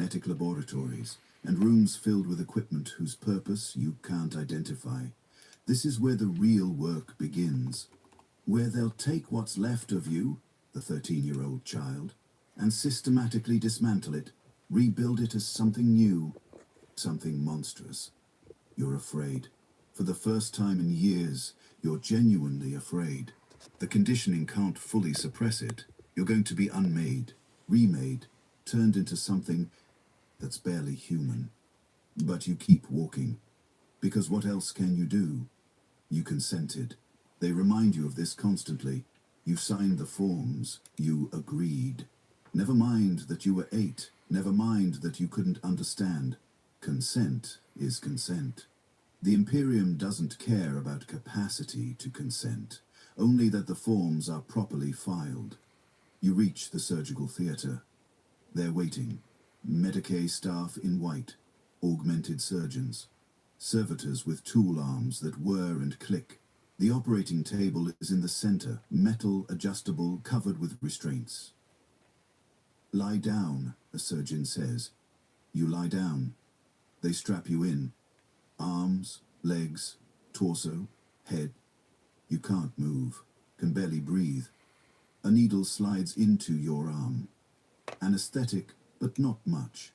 genetic laboratories, and rooms filled with equipment whose purpose you can't identify. This is where the real work begins, where they'll take what's left of you, the 13-year-old child, and systematically dismantle it, rebuild it as something new, something monstrous. You're afraid. For the first time in years, you're genuinely afraid. The conditioning can't fully suppress it. You're going to be unmade, remade, turned into something that's barely human. But you keep walking, because what else can you do? You consented. They remind you of this constantly. You signed the forms. You agreed. Never mind that you were 8. Never mind that you couldn't understand. Consent is consent. The Imperium doesn't care about capacity to consent, only that the forms are properly filed. You reach the surgical theater. They're waiting. Medicae staff in white, augmented surgeons, servitors with tool arms that whir and click. The operating table is in the center, metal, adjustable, covered with restraints. Lie down, a surgeon says. You lie down. They strap you in. Arms, legs, torso, head. You can't move, can barely breathe. A needle slides into your arm. Anesthetic, but not much.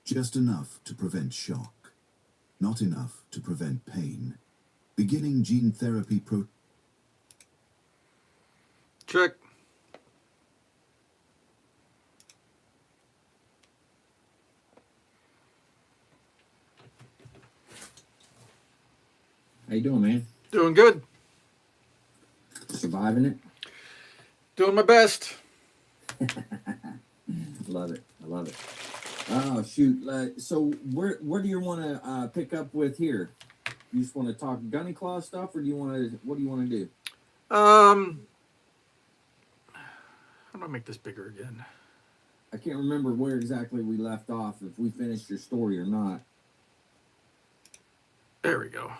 Just enough to prevent shock. Not enough to prevent pain. Beginning gene therapy Check. How you doing, man? Doing good. Surviving it? Doing my best. Love it. I love it. Oh, shoot. So where do you want to pick up with here? You just want to talk Gunny Claus stuff, or what do you want to do? How do I make this bigger again? I can't remember where exactly we left off, if we finished your story or not. There we go.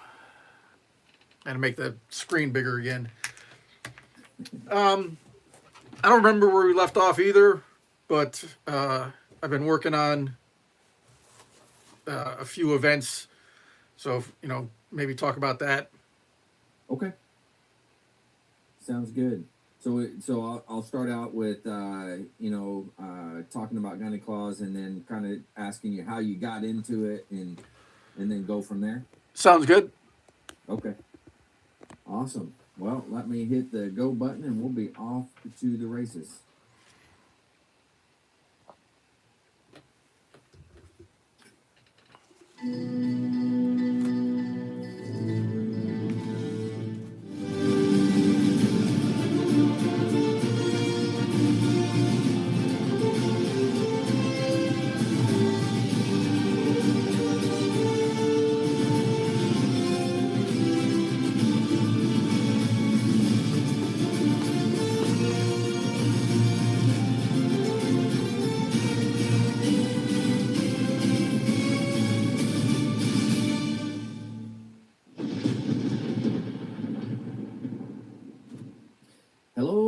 And to make the screen bigger again. I don't remember where we left off either, but I've been working on a few events, so maybe talk about that. Okay. Sounds good. So I'll start out with talking about Gunny Claus, and then kind of asking you how you got into it, and then go from there. Sounds good. Okay. Awesome. Well, let me hit the go button, and we'll be off to the races.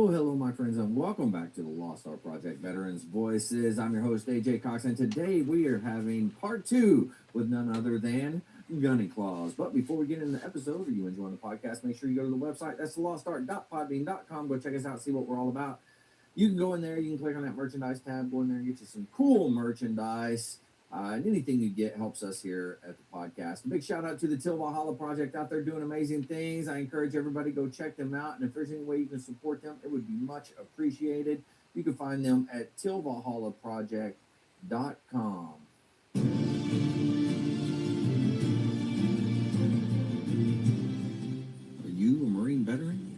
Hello, my friends, and welcome back to the Lost Art Project Veterans Voices. I'm your host, AJ Cox, and today we are having part 2 with none other than Gunny Claus. But before we get into the episode, or you enjoying the podcast, make sure you go to the website. That's thelostart.podbean.com. Go check us out, see what we're all about. You can go in there, you can click on that merchandise tab, go in there and get you some cool merchandise. And anything you get helps us here at the podcast. A big shout out to the Till Valhalla Project out there doing amazing things. I encourage everybody to go check them out. And if there's any way you can support them, it would be much appreciated. You can find them at tillvalhallaproject.com. Are you a Marine veteran?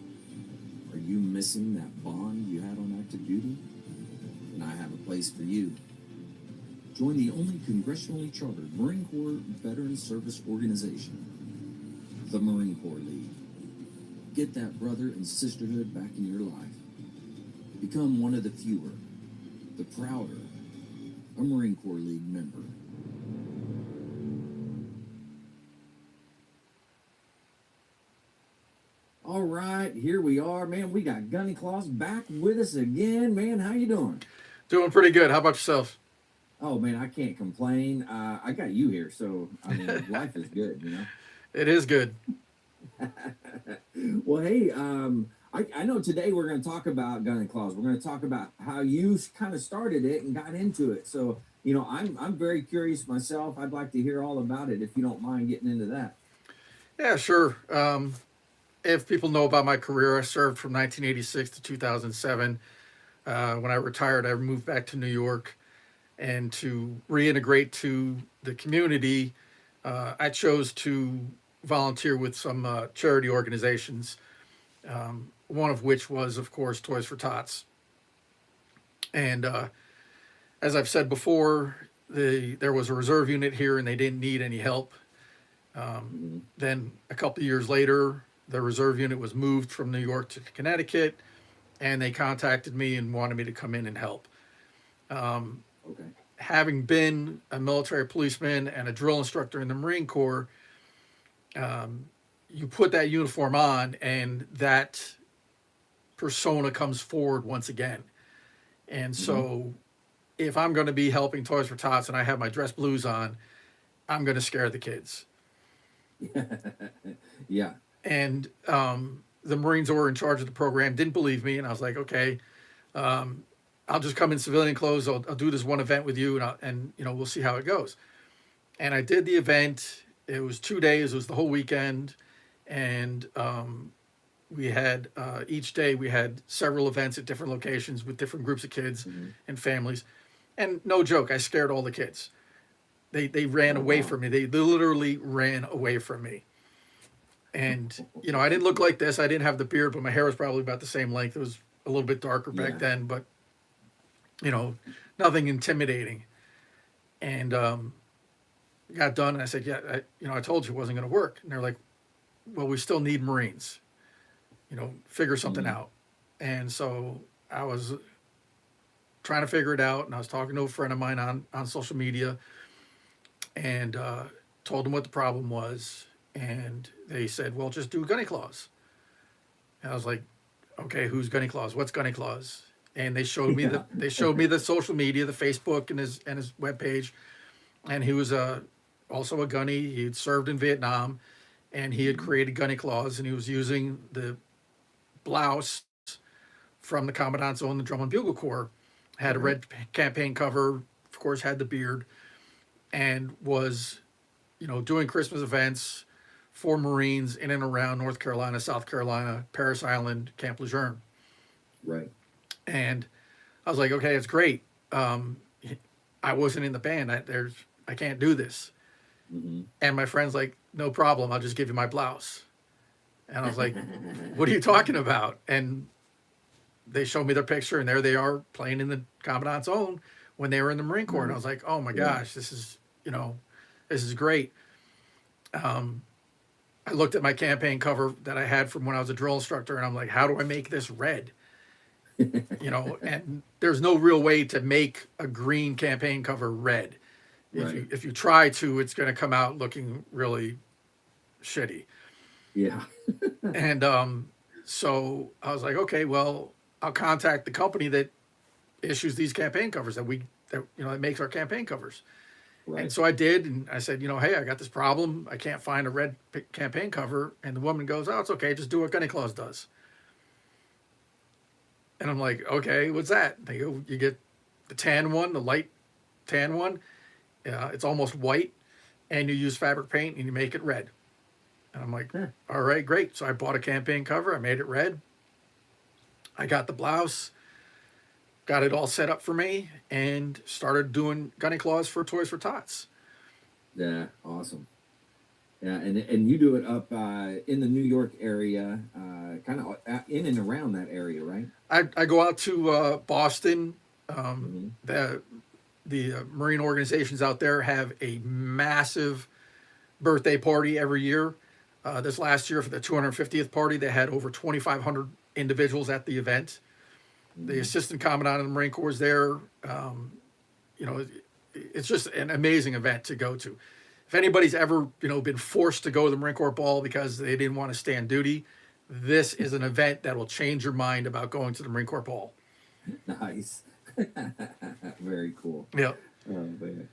Are you missing that bond you had on active duty? Then I have a place for you. Join the only congressionally chartered Marine Corps Veteran Service Organization, the Marine Corps League. Get that brother and sisterhood back in your life. Become one of the fewer, the prouder, a Marine Corps League member. All right, here we are, man. We got Gunny Claus back with us again, man. How you doing? Doing pretty good. How about yourself? Oh man, I can't complain. I got you here, so I mean, life is good, you know. It is good. Well, hey, I know today we're going to talk about Gunny Claus. We're going to talk about how you kind of started it and got into it. So, you know, I'm very curious myself. I'd like to hear all about it if you don't mind getting into that. Yeah, sure. If people know about my career, I served from 1986 to 2007. When I retired, I moved back to New York, and to reintegrate to the community, I chose to volunteer with some charity organizations. One of which was, of course, Toys for Tots. And as I've said before, there was a reserve unit here, and they didn't need any help. Hmm. Then a couple of years later, the reserve unit was moved from New York to Connecticut, and they contacted me and wanted me to come in and help. Okay. Having been a military policeman and a drill instructor in the Marine Corps, you put that uniform on, and that persona comes forward once again. And Hmm. so, if I'm going to be helping Toys for Tots and I have my dress blues on, I'm going to scare the kids. Yeah. And the Marines who were in charge of the program didn't believe me, and I was like, okay, I'll just come in civilian clothes. I'll do this one event with you, and we'll see how it goes. And I did the event. It was 2 days. It was the whole weekend, and we had each day we had several events at different locations with different groups of kids Hmm. and families. And no joke, I scared all the kids. They ran Oh away wow. from me. They literally ran away from me. And I didn't look like this. I didn't have the beard, but my hair was probably about the same length. It was a little bit darker back Yeah. then, but you know, nothing intimidating. And got done, and I said, "Yeah, I told you it wasn't going to work." And they're like, "Well, we still need Marines. Figure something Hmm. out." And so I was trying to figure it out, and I was talking to a friend of mine on social media, and told them what the problem was, and they said, "Well, just do Gunny Claus." And I was like, "Okay, who's Gunny Claus? What's Gunny Claus?" And Yeah. they showed me the social media, the Facebook and his webpage, and he was also a gunny. He had served in Vietnam, and he had Hmm. created Gunny Claus, and he was using the blouse from the Commandant's own, the Drum and Bugle Corps. Had a Right. red campaign cover, of course, had the beard, and was doing Christmas events for Marines in and around North Carolina, South Carolina, Paris Island, Camp Lejeune. Right. And I was like, okay, it's great. Um, I wasn't in the band. I can't do this. Hmm. And my friend's like, no problem. I'll just give you my blouse. And I was like, what are you talking about? And they showed me their picture, and there they are playing in the Commandant's own when they were in the Marine Corps. And I was Nice. like, oh my Yeah. gosh, this is great. I looked at my campaign cover that I had from when I was a drill instructor, and I'm like, how do I make this red? And there's no real way to make a green campaign cover red. Right. If you try to, it's going to come out looking really shitty. Yeah. And so I was like, okay, well, I'll contact the company that issues these campaign covers that makes our campaign covers. And Right. so I did, and I said, hey, I got this problem. I can't find a red campaign cover. And the woman goes, oh, it's okay. Just do what Gunny Claus does. And I'm like, okay, what's that? They go, you get the tan one, the light tan one. It's almost white, and you use fabric paint and you make it red. And I'm like, Huh. all right, great. So I bought a campaign cover. I made it red. I got the blouse, got it all set up for me, and started doing Gunny Claus for Toys for Tots. Yeah. Awesome. Yeah, and you do it up in the New York area, kind of in and around that area, right? I go out to Boston. Um, Hmm. the Marine organizations out there have a massive birthday party every year. This last year for the 250th party, they had over 2,500 individuals at the event. The Hmm. assistant commandant of the Marine Corps is there. You know, it's just an amazing event to go to. If anybody's ever been forced to go to the Marine Corps ball because they didn't want to stay on duty, this is an event that will change your mind about going to the Marine Corps ball. Nice. Very cool. Yeah. Oh, man.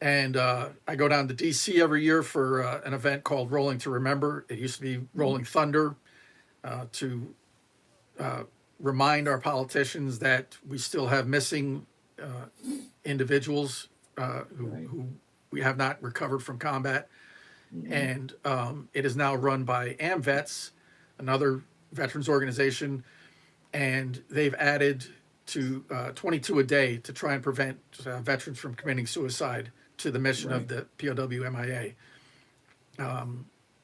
And I go down to DC every year for an event called Rolling to Remember. It used to be Rolling Thunder, to remind our politicians that we still have missing individuals Right. who we have not recovered from combat. Mm-hmm. And it is now run by AMVETS, another veterans organization, and they've added to 22 a day to try and prevent veterans from committing suicide to the mission of the POW MIA.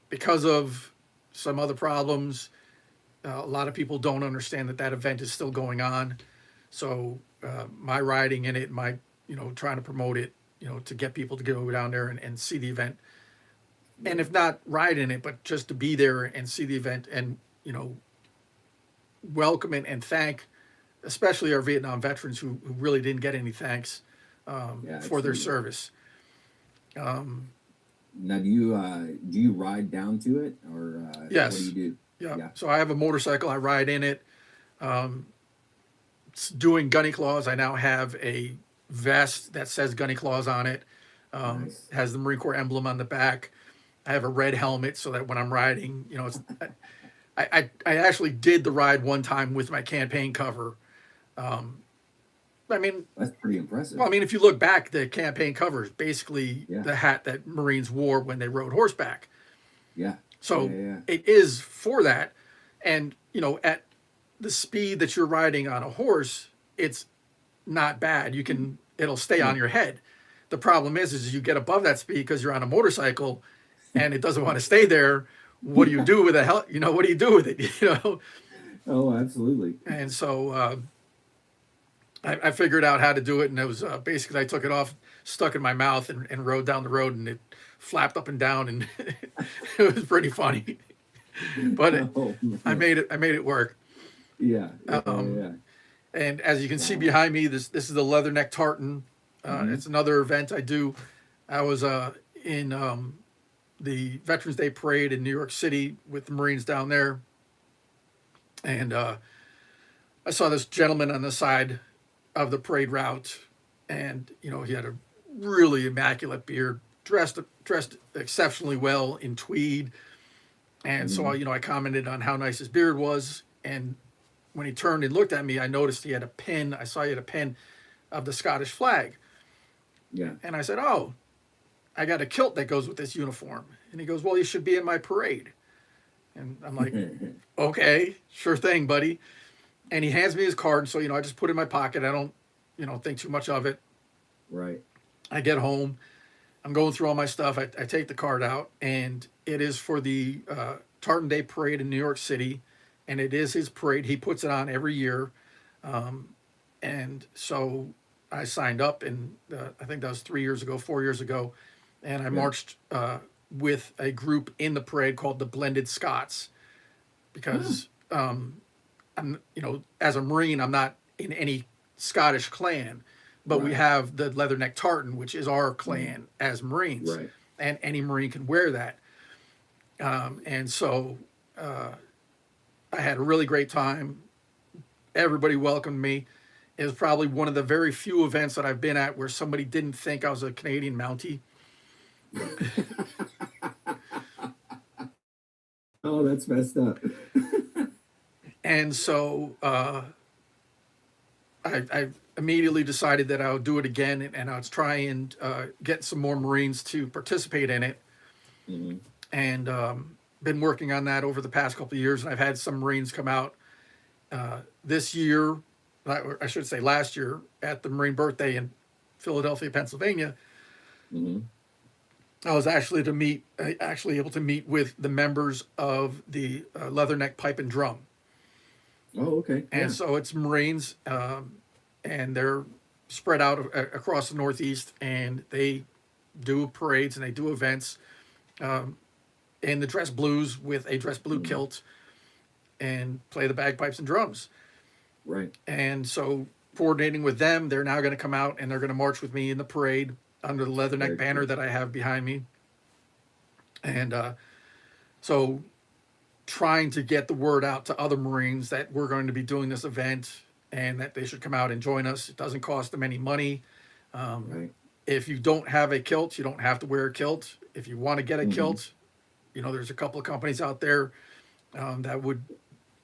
Because of some other problems, a lot of people don't understand that that event is still going on. So my riding in it, my trying to promote it, to get people to go down there and see the event, and if not ride in it, but just to be there and see the event and welcome it and thank, especially our Vietnam veterans who really didn't get any thanks for their service. Now, do you ride down to it, or Yes. what do you do? Yeah. So I have a motorcycle. I ride in it. Doing Gunny Claus, I now have a vest that says Gunny Claus on it. Nice. Has the Marine Corps emblem on the back. I have a red helmet so that when I'm riding, it's. I actually did the ride one time with my campaign cover. I mean, That's pretty impressive. well, I mean, if you look back, the campaign cover is basically Yeah. the hat that Marines wore when they rode horseback. Yeah. So Yeah. it is for that. And, at the speed that you're riding on a horse, it's not bad. It'll stay on your head. The problem is you get above that speed because you're on a motorcycle and it doesn't want to stay there. What do you do with what do you do with it? Oh, absolutely. And so I figured out how to do it, and it was basically I took it off, stuck in my mouth, and rode down the road, and it flapped up and down, and it was pretty funny. But I made it work. Yeah. And as you can see behind me, this is the leatherneck tartan. It's another event I do. I was in the Veterans Day Parade in New York City with the Marines down there, and I saw this gentleman on the side of the parade route, and he had a really immaculate beard, dressed exceptionally well in tweed, and so I commented on how nice his beard was, and when he turned and looked at me, I noticed he had a pin. I saw he had a pin of the Scottish flag, Yeah. and I said, "Oh, I got a kilt that goes with this uniform," and he goes, "Well, you should be in my parade," and I'm like, "Okay, sure thing, buddy." And he hands me his card, so I just put it in my pocket. I don't, think too much of it. Right. I get home, I'm going through all my stuff. I take the card out, and it is for the Tartan Day Parade in New York City, and it is his parade. He puts it on every year, and so I signed up, and I think that was 4 years ago, and I marched with a group in the parade called the Blended Scots, because I'm, as a Marine, I'm not in any Scottish clan, but we have the leatherneck tartan, which is our clan as Marines, Right. and any Marine can wear that. And so I had a really great time. Everybody welcomed me. It was probably one of the very few events that I've been at where somebody didn't think I was a Canadian Mountie. Oh, that's messed up. And so I immediately decided that I would do it again, and I was trying and get some more Marines to participate in it. Mm-hmm. And been working on that over the past couple of years, and I've had some Marines come out this year, or I should say last year, at the Marine Birthday in Philadelphia, Pennsylvania. Mm-hmm. I was actually able to meet with the members of the Leatherneck Pipe and Drum. Oh, okay. And so it's Marines, and they're spread out across the Northeast, and they do parades and they do events in the dress blues with a dress blue kilt and play the bagpipes and drums. Right. And so coordinating with them, they're now going to come out and they're going to march with me in the parade under the Leatherneck banner that I have behind me. And so trying to get the word out to other Marines that we're going to be doing this event and that they should come out and join us. It doesn't cost them any money. Right. If you don't have a kilt, you don't have to wear a kilt. If you want to get a Mm-hmm. kilt, there's a couple of companies out there that would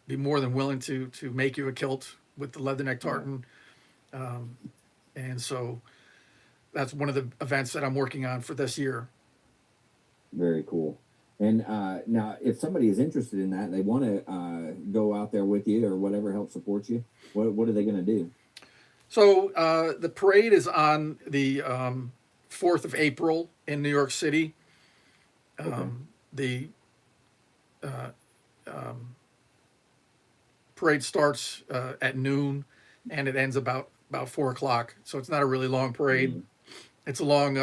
be more than willing to make you a kilt with the leatherneck tartan. And so that's one of the events that I'm working on for this year. Very cool. And now, if somebody is interested in that, they want to go out there with you or whatever, help support you. What are they going to do? So the parade is on the 4th of April in New York City. Okay. The parade starts at noon and it ends about 4 o'clock. So it's not a really long parade. Mm-hmm. It's along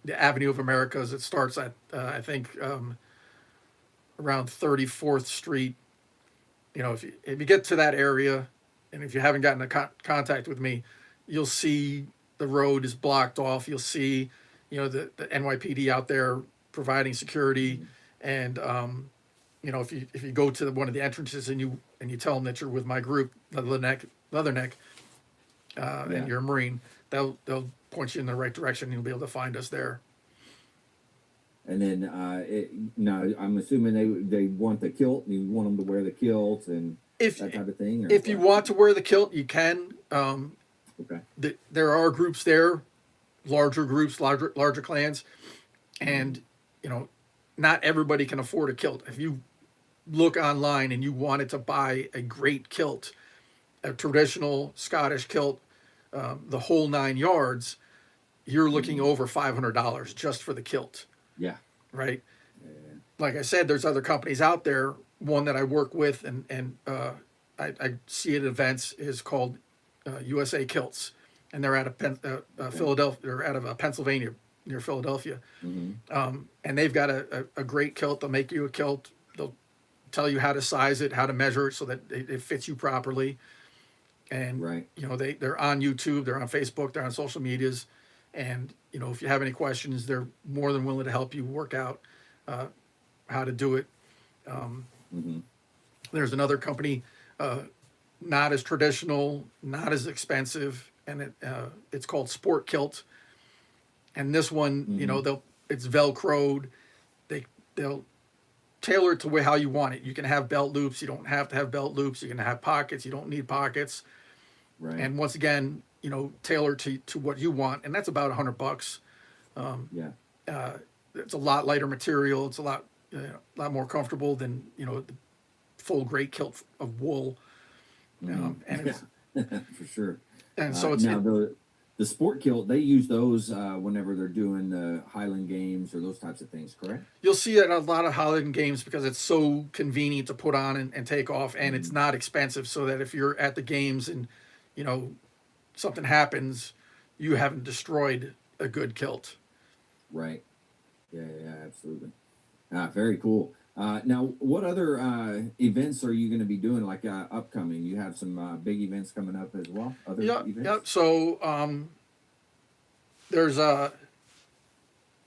the Avenue of Americas. It starts at I think around 34th Street. If you get to that area, and if you haven't gotten in contact with me, you'll see the road is blocked off. You'll see, the NYPD out there providing security, and if you go to one of the entrances and you tell them that you're with my group, Leatherneck, and you're a Marine, they'll point you in the right direction. And you'll be able to find us there. And then now I'm assuming they want the kilt. You want them to wear the kilt and that type of thing. Or If you want to wear the kilt, you can. Okay. There are groups there, larger groups, larger clans, and not everybody can afford a kilt. If you look online and you wanted to buy a great kilt, a traditional Scottish kilt, the whole 9 yards, you're looking over $500 just for the kilt. Yeah. Right. Like I said, there's other companies out there. One that I work with and I see at events is called USA Kilts, and they're out of Philadelphia, or out of Pennsylvania, near Philadelphia. Mm-hmm. And they've got a great kilt. They'll make you a kilt. They'll tell you how to size it, how to measure it so that it fits you properly. And Right. they're on YouTube, they're on Facebook, they're on social medias, and if you have any questions, they're more than willing to help you work out how to do it. Mm-hmm. There's another company, not as traditional, not as expensive, and it's called Sport Kilt. And this one, Mm-hmm. it's Velcroed. They'll tailor it to how you want it. You can have belt loops. You don't have to have belt loops. You can have pockets. You don't need pockets. Right. And once again, tailor to what you want, and that's about $100. Yeah. It's a lot lighter material. It's a lot more comfortable than the full great kilt of wool. Mm-hmm. And it's, For sure. and so it's now the sport kilt, they use those whenever they're doing the Highland Games or those types of things, correct? you'll see it at a lot of Highland games because it's so convenient to put on and take off, and it's not expensive. So that if you're at the games and something happens, you haven't destroyed a good kilt. Right. Yeah, absolutely. Very cool. Now, what other events are you going to be doing, like upcoming? You have some big events coming up as well? Other Yep. events? So there's as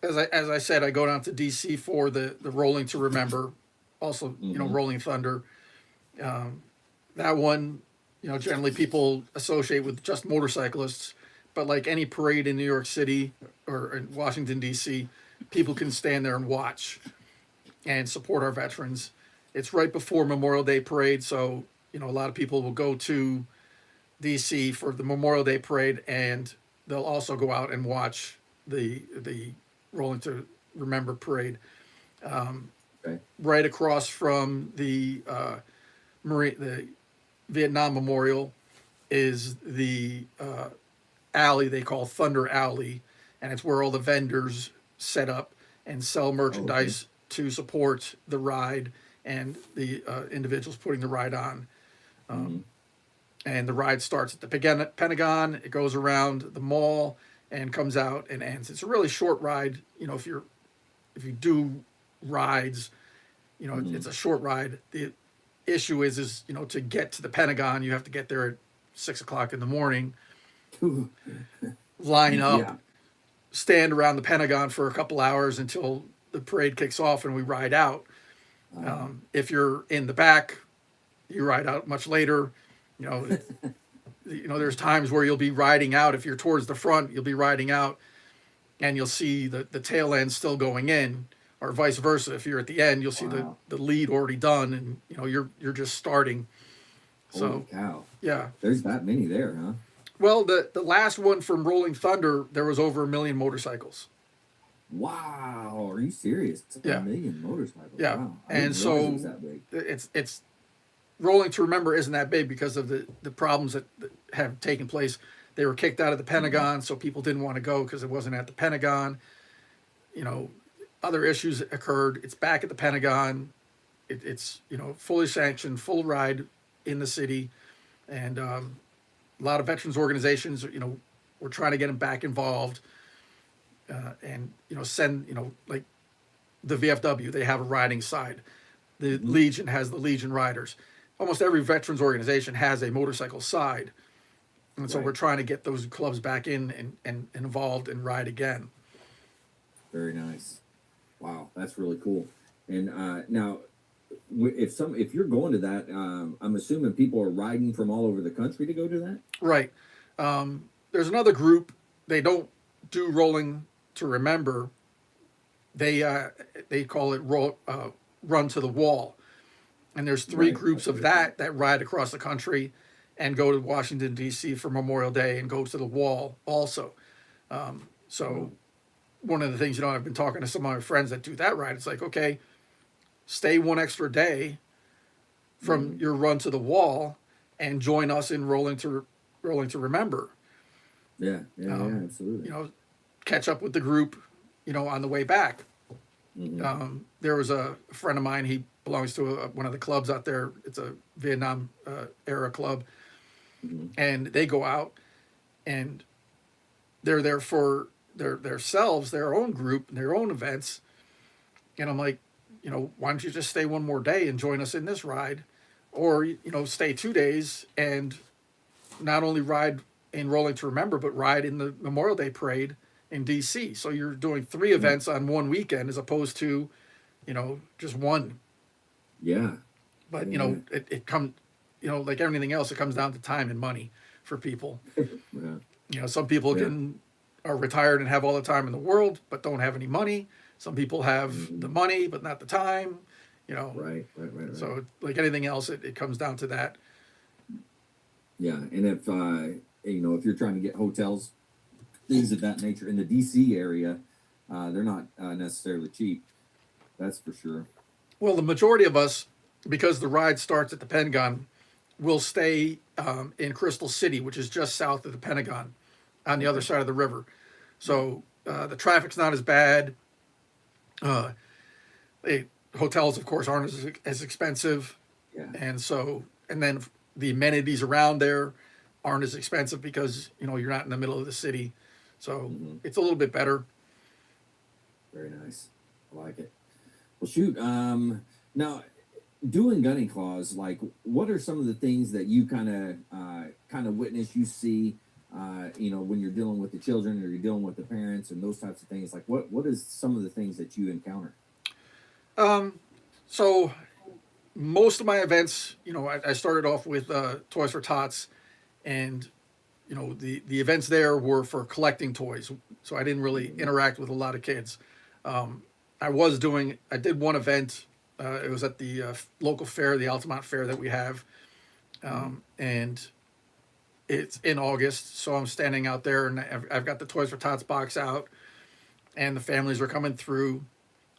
I said, I go down to DC for the Rolling to Remember, also Mm-hmm. Rolling Thunder. That one, generally people associate with just motorcyclists, but like any parade in New York City or in Washington DC, people can stand there and watch and support our veterans. It's right before Memorial Day parade, so a lot of people will go to DC for the Memorial Day parade, and they'll also go out and watch the Rolling to Remember parade. Okay. Right across from the the Vietnam Memorial is the alley they call Thunder Alley, and it's where all the vendors set up and sell merchandise to support the ride and the individuals putting the ride on. Mm-hmm. And the ride starts at the Pentagon. It goes around the mall and comes out and ends. It's a really short ride. If you do rides, it's a short ride. The issue is to get to the Pentagon, you have to get there at 6 o'clock in the morning, line up, Yeah. stand around the Pentagon for a couple hours until the parade kicks off and we ride out. If you're in the back, you ride out much later. there's times where you'll be riding out. If you're towards the front, you'll be riding out, and you'll see the tail end still going in, or vice versa. If you're at the end, you'll see Wow. the lead already done, and you're just starting. So Holy cow. yeah. There's that many there, huh? Well, the last one from Rolling Thunder, there was over 1 million motorcycles. Wow. Are you serious? Yeah. 1 million motorcycles. Yeah. Wow. I And didn't realize so it was that big. it's Rolling to Remember isn't that big because of the problems that have taken place. They were kicked out of the Pentagon, so people didn't want to go because it wasn't at the Pentagon. Other issues occurred. It's back at the Pentagon. It's fully sanctioned, full ride in the city, and a lot of veterans organizations, we're trying to get them back involved, and send like the VFW, they have a riding side. The Legion has the Legion Riders. Almost every veterans organization has a motorcycle side. And so Right. we're trying to get those clubs back in and involved and ride again. Very nice. Wow, that's really cool. And now, if you're going to that, I'm assuming people are riding from all over the country to go to that. Right. There's another group. They don't do Rolling to Remember. They call it Run to the Wall. And there's three Right. groups of that ride across the country and go to Washington, D.C. for Memorial Day and go to the wall also. So one of the things, I've been talking to some of my friends that do that ride. It's like, okay, stay one extra day from your run to the wall and join us in Rolling to Remember. Yeah, yeah, absolutely. Catch up with the group, on the way back. There was a friend of mine. He belongs to one of the clubs out there. It's a Vietnam era club, and they go out, and they're there for themselves, their own group, their own events. And I'm like, why don't you just stay one more day and join us in this ride, or stay 2 days and not only ride in Rolling to Remember, but ride in the Memorial Day parade in DC. So you're doing 3 events on one weekend as opposed to, just one. Yeah. But it comes, like everything else, it comes down to time and money for people. Yeah. Some people are retired and have all the time in the world, but don't have any money. Some people have the money, but not the time. Right. So like anything else, it comes down to that. Yeah, and if if you're trying to get hotels, things of that nature in the DC area, they're not necessarily cheap. That's for sure. Well, the majority of us, because the ride starts at the Pentagon, will stay in Crystal City, which is just south of the Pentagon, on the other side of the river. So the traffic's not as bad. Hotels, of course, aren't as expensive. Yeah. And then the amenities around there aren't as expensive because, you're not in the middle of the city. So it's a little bit better. Very nice. I like it. Well, shoot. Now, doing Gunny Claus, like, what are some of the things that you kind of witness, you see, when you're dealing with the children or you're dealing with the parents and those types of things? Like, what is some of the things that you encounter? So most of my events, I started off with Toys for Tots, and the events there were for collecting toys. So I didn't really interact with a lot of kids. I did one event. It was at the local fair, the Altamont Fair that we have, and it's in August. So I'm standing out there, and I've got the Toys for Tots box out, and the families were coming through.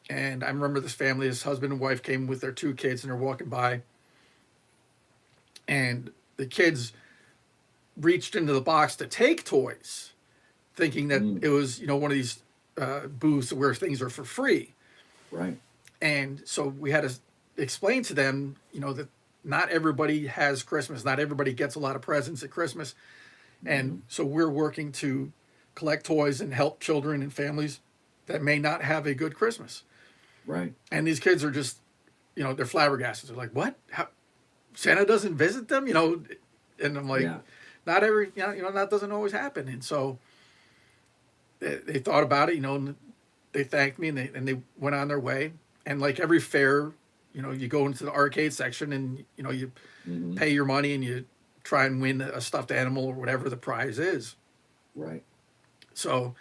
And I remember this family, his husband and wife came with their 2 kids, and they're walking by. And the kids reached into the box to take toys, thinking that it was, one of these booths where things are for free. Right. And so we had to explain to them, that not everybody has Christmas. Not everybody gets a lot of presents at Christmas. And so we're working to collect toys and help children and families that may not have a good Christmas. Right. And these kids are just, they're flabbergasted. They're like, what? How? Santa doesn't visit them? And I'm like, not every, that doesn't always happen. And so they thought about it, and they thanked me, and they went on their way. And like every fair, you go into the arcade section, and, you pay your money and you try and win a stuffed animal or whatever the prize is. Right. So,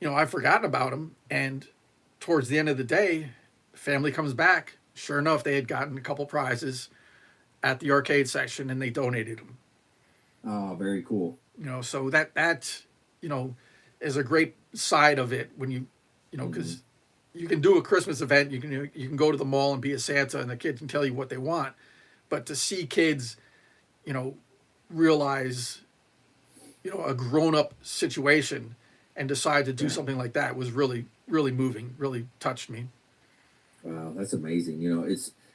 I've forgotten about them. And towards the end of the day, family comes back. Sure enough, they had gotten a couple prizes at the arcade section and they donated them. Oh, very cool. So that is a great side of it when because you can do a Christmas event, you can go to the mall and be a Santa and the kids can tell you what they want, but to see kids, realize, a grown up situation and decide to do something like that was really, really moving, really touched me. Wow, that's amazing.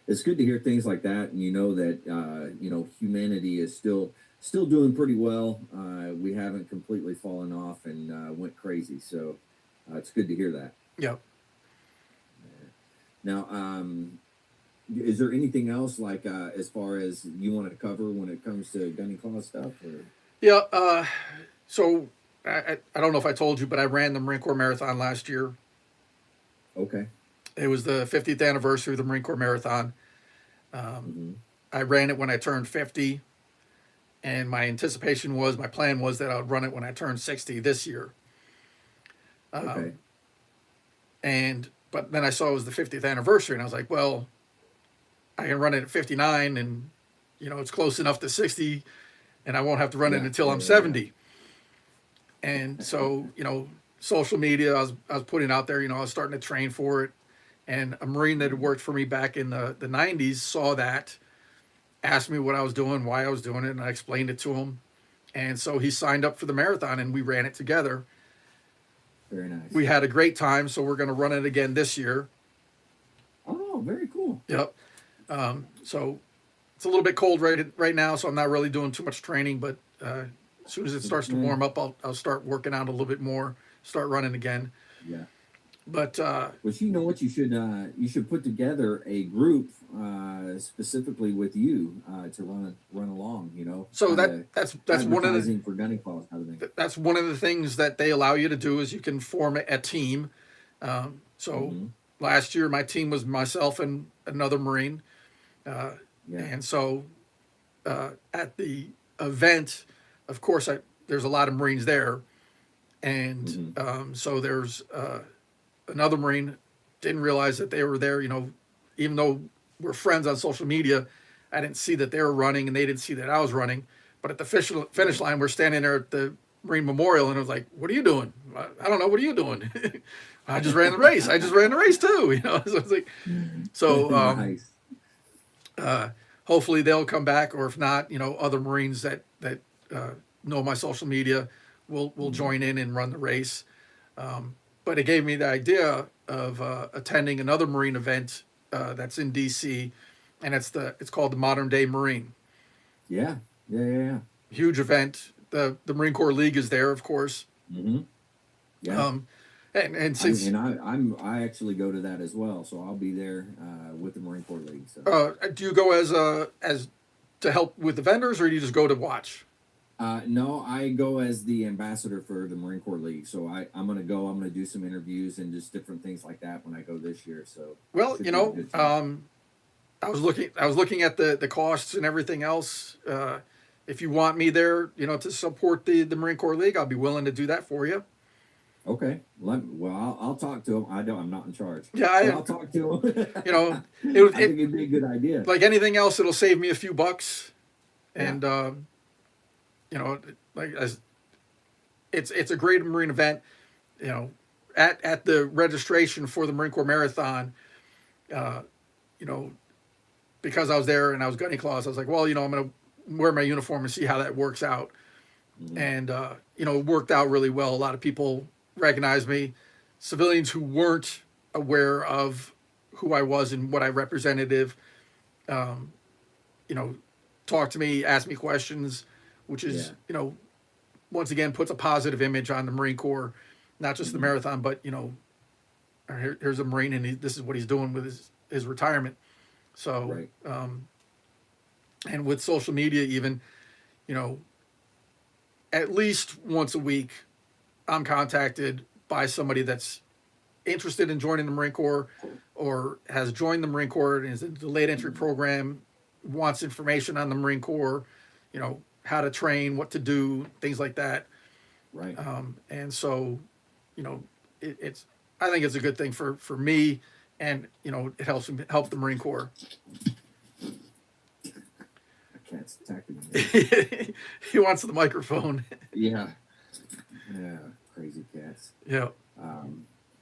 It's good to hear things like that, and that humanity is still doing pretty well. We haven't completely fallen off and went crazy, so it's good to hear that. Yeah. Now, is there anything else like as far as you want to cover when it comes to Gunny Claus stuff? Or? Yeah. So I don't know if I told you, but I ran the Marine Corps Marathon last year. Okay. It was the 50th anniversary of the Marine Corps Marathon. I ran it when I turned 50, and my plan was that I would run it when I turned 60 this year. Okay. But then I saw it was the 50th anniversary, and I was like, well, I can run it at 59, and it's close enough to 60, and I won't have to run it until I'm 70. And so, social media, I was putting out there, I was starting to train for it. And a Marine that had worked for me back in the 90s saw that, asked me what I was doing, why I was doing it, and I explained it to him. And so he signed up for the marathon, and we ran it together. Very nice. We had a great time, so we're going to run it again this year. Oh, very cool. Yep. So it's a little bit cold right now, so I'm not really doing too much training, but as soon as it starts to warm up, I'll start working out a little bit more, start running again. Yeah. But what you should put together a group specifically with you to run along. So that's one of the for Gunny Claus kind of thing. That's one of the things that they allow you to do is you can form a team. Last year my team was myself and another Marine, and so at the event, of course, there's a lot of Marines there, and so there's another Marine. Didn't realize that they were there. Even though we're friends on social media, I didn't see that they were running, and they didn't see that I was running. But at the finish line, we're standing there at the Marine Memorial, and I was like, "What are you doing?" I don't know. What are you doing? I just ran the race. I just ran the race too. So it's like, Nice. Hopefully they'll come back, or if not, other Marines that know my social media will join in and run the race. But it gave me the idea of attending another Marine event that's in DC, and it's called the Modern Day Marine. Yeah. Huge event. The Marine Corps League is there, of course. Yeah. And since I actually go to that as well, so I'll be there with the Marine Corps League. So. Do you go as to help with the vendors, or do you just go to watch? No, I go as the ambassador for the Marine Corps League. So I'm going to go. I'm going to do some interviews and just different things like that when I go this year. So well, I was looking at the costs and everything else. If you want me there, to support the Marine Corps League, I'll be willing to do that for you. Okay. I'll talk to him. I'm not in charge. Yeah, I'll talk to him. I think it'd be a good idea. Like anything else, it'll save me a few bucks, and it's a great Marine event. At the registration for the Marine Corps Marathon, because I was there and I was Gunny Claus, I was like, well, I'm going to wear my uniform and see how that works out. And it worked out really well. A lot of people recognized me. Civilians who weren't aware of who I was and what I represented, talked to me, asked me questions, which is, once again, puts a positive image on the Marine Corps, not just the marathon, but, here's a Marine and this is what he's doing with his retirement. So, and with social media, even, at least once a week, I'm contacted by somebody that's interested in joining the Marine Corps or has joined the Marine Corps and is in the late entry program, wants information on the Marine Corps, how to train, what to do, things like that. Right. And so, you know, it's I think it's a good thing for me, and you know, it helps the Marine Corps. A cat's attacking me. He wants the microphone. Yeah. Yeah. Crazy cats. Yeah.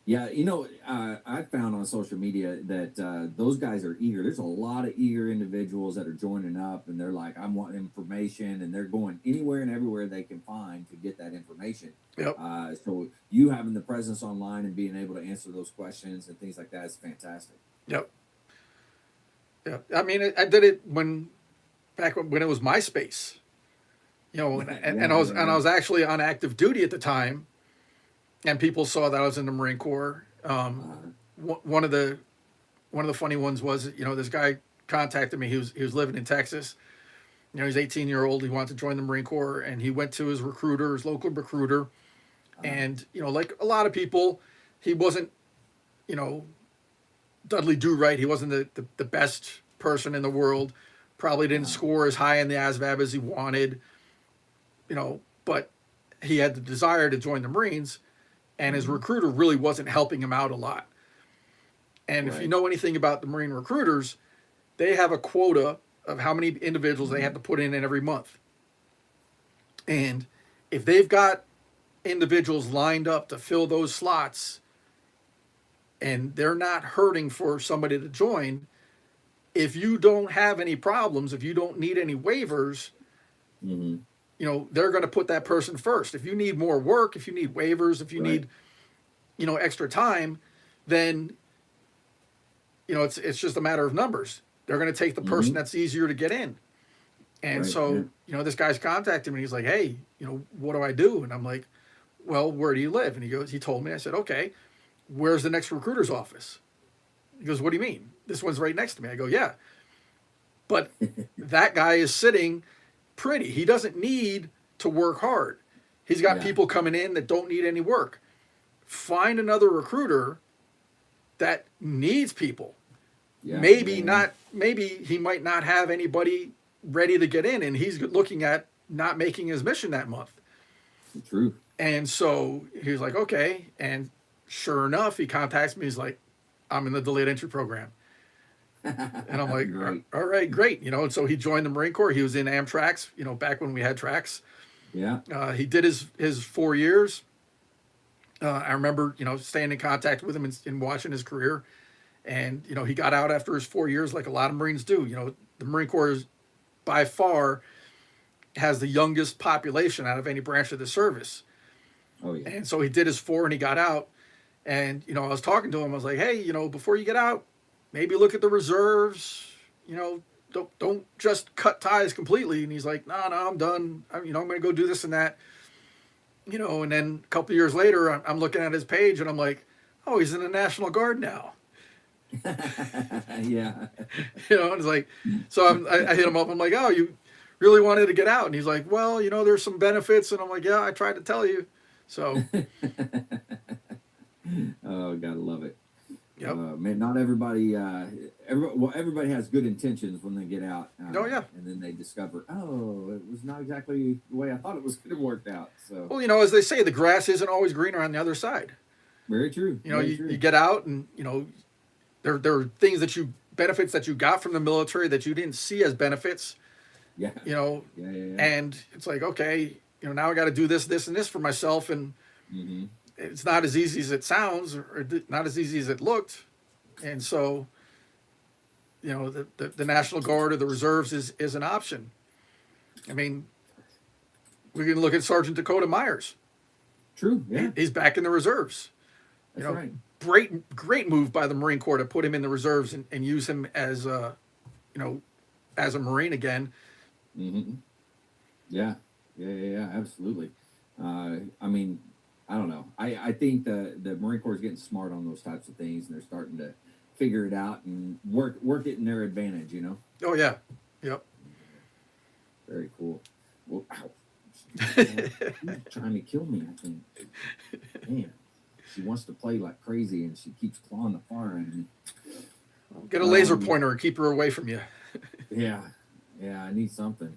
Yeah, you know, I found on social media that those guys are eager. There's a lot of eager individuals that are joining up, and they're like, "I'm wanting information," and they're going anywhere and everywhere they can find to get that information. Yep. So you having the presence online and being able to answer those questions and things like that is fantastic. Yep. Yeah. I mean, I did it back when it was MySpace. You know, and I was actually on active duty at the time, and people saw that I was in the Marine Corps. One of the funny ones was, you know, this guy contacted me. He was living in Texas. You know, he's 18-year-old. He wanted to join the Marine Corps, and he went to his local recruiter, and you know, like a lot of people, he wasn't, you know, Dudley Do Right. He wasn't the best person in the world. Probably didn't score as high in the ASVAB as he wanted. You know, but he had the desire to join the Marines, and his recruiter really wasn't helping him out a lot. And if you know anything about the Marine recruiters, they have a quota of how many individuals they have to put in every month. And if they've got individuals lined up to fill those slots, and they're not hurting for somebody to join, if you don't have any problems, if you don't need any waivers, you know, they're going to put that person first. If you need more work, if you need waivers, if you need, you know, extra time, then, you know, it's just a matter of numbers. They're going to take the person that's easier to get in. And you know, this guy's contacted me. He's like, "Hey, you know, what do I do?" And I'm like, "Well, where do you live?" And he told me. I said, "Okay, where's the next recruiter's office?" He goes, "What do you mean? This one's right next to me." I go, "Yeah." But that guy is sitting pretty. He doesn't need to work hard. He's got people coming in that don't need any work. Find another recruiter that needs people. Maybe he might not have anybody ready to get in, and he's looking at not making his mission that month. True. And so he was like, "Okay." And sure enough, he contacts me. He's like, "I'm in the delayed entry program." And I'm like, "All right, great." You know, and so he joined the Marine Corps. He was in Amtrak's, you know, back when we had tracks. Yeah. He did his 4 years. I remember, you know, staying in contact with him and watching his career. And, you know, he got out after his 4 years like a lot of Marines do. You know, the Marine Corps is, by far, has the youngest population out of any branch of the service. Oh, yeah. And so he did his 4 and he got out. And, you know, I was talking to him. I was like, "Hey, you know, before you get out, maybe look at the reserves. You know, don't just cut ties completely." And he's like, No, I'm done. I'm going to go do this and that." You know, and then a couple of years later, I'm looking at his page and I'm like, "Oh, he's in the National Guard now." Yeah. You know, and it's like, so I hit him up. I'm like, "Oh, you really wanted to get out?" And he's like, "Well, you know, there's some benefits." And I'm like, "Yeah, I tried to tell you." So. Oh, gotta love it. Yep. Man, not everybody, everybody has good intentions when they get out. Oh, yeah. And then they discover, oh, it was not exactly the way I thought it was going to work out. So. Well, you know, as they say, the grass isn't always greener on the other side. Very true. You know, you get out and, you know, there are benefits that you got from the military that you didn't see as benefits. Yeah. You know, Yeah. And it's like, okay, you know, now I got to do this, and this for myself. And it's not as easy as it sounds, or not as easy as it looked. And so, you know, the National Guard or the reserves is an option. I mean, we can look at Sergeant Dakota Myers. True. Yeah. He's back in the reserves. That's right. Great move by the Marine Corps to put him in the reserves and use him as you know, as a Marine again. Yeah, absolutely. I mean, I don't know. I think the Marine Corps is getting smart on those types of things, and they're starting to figure it out and work it in their advantage, you know? Oh, yeah. Yep. Very cool. Well, ow. She's trying to kill me, I think. Man, she wants to play like crazy, and she keeps clawing the fire at me. Get a laser pointer and keep her away from you. Yeah, I need something.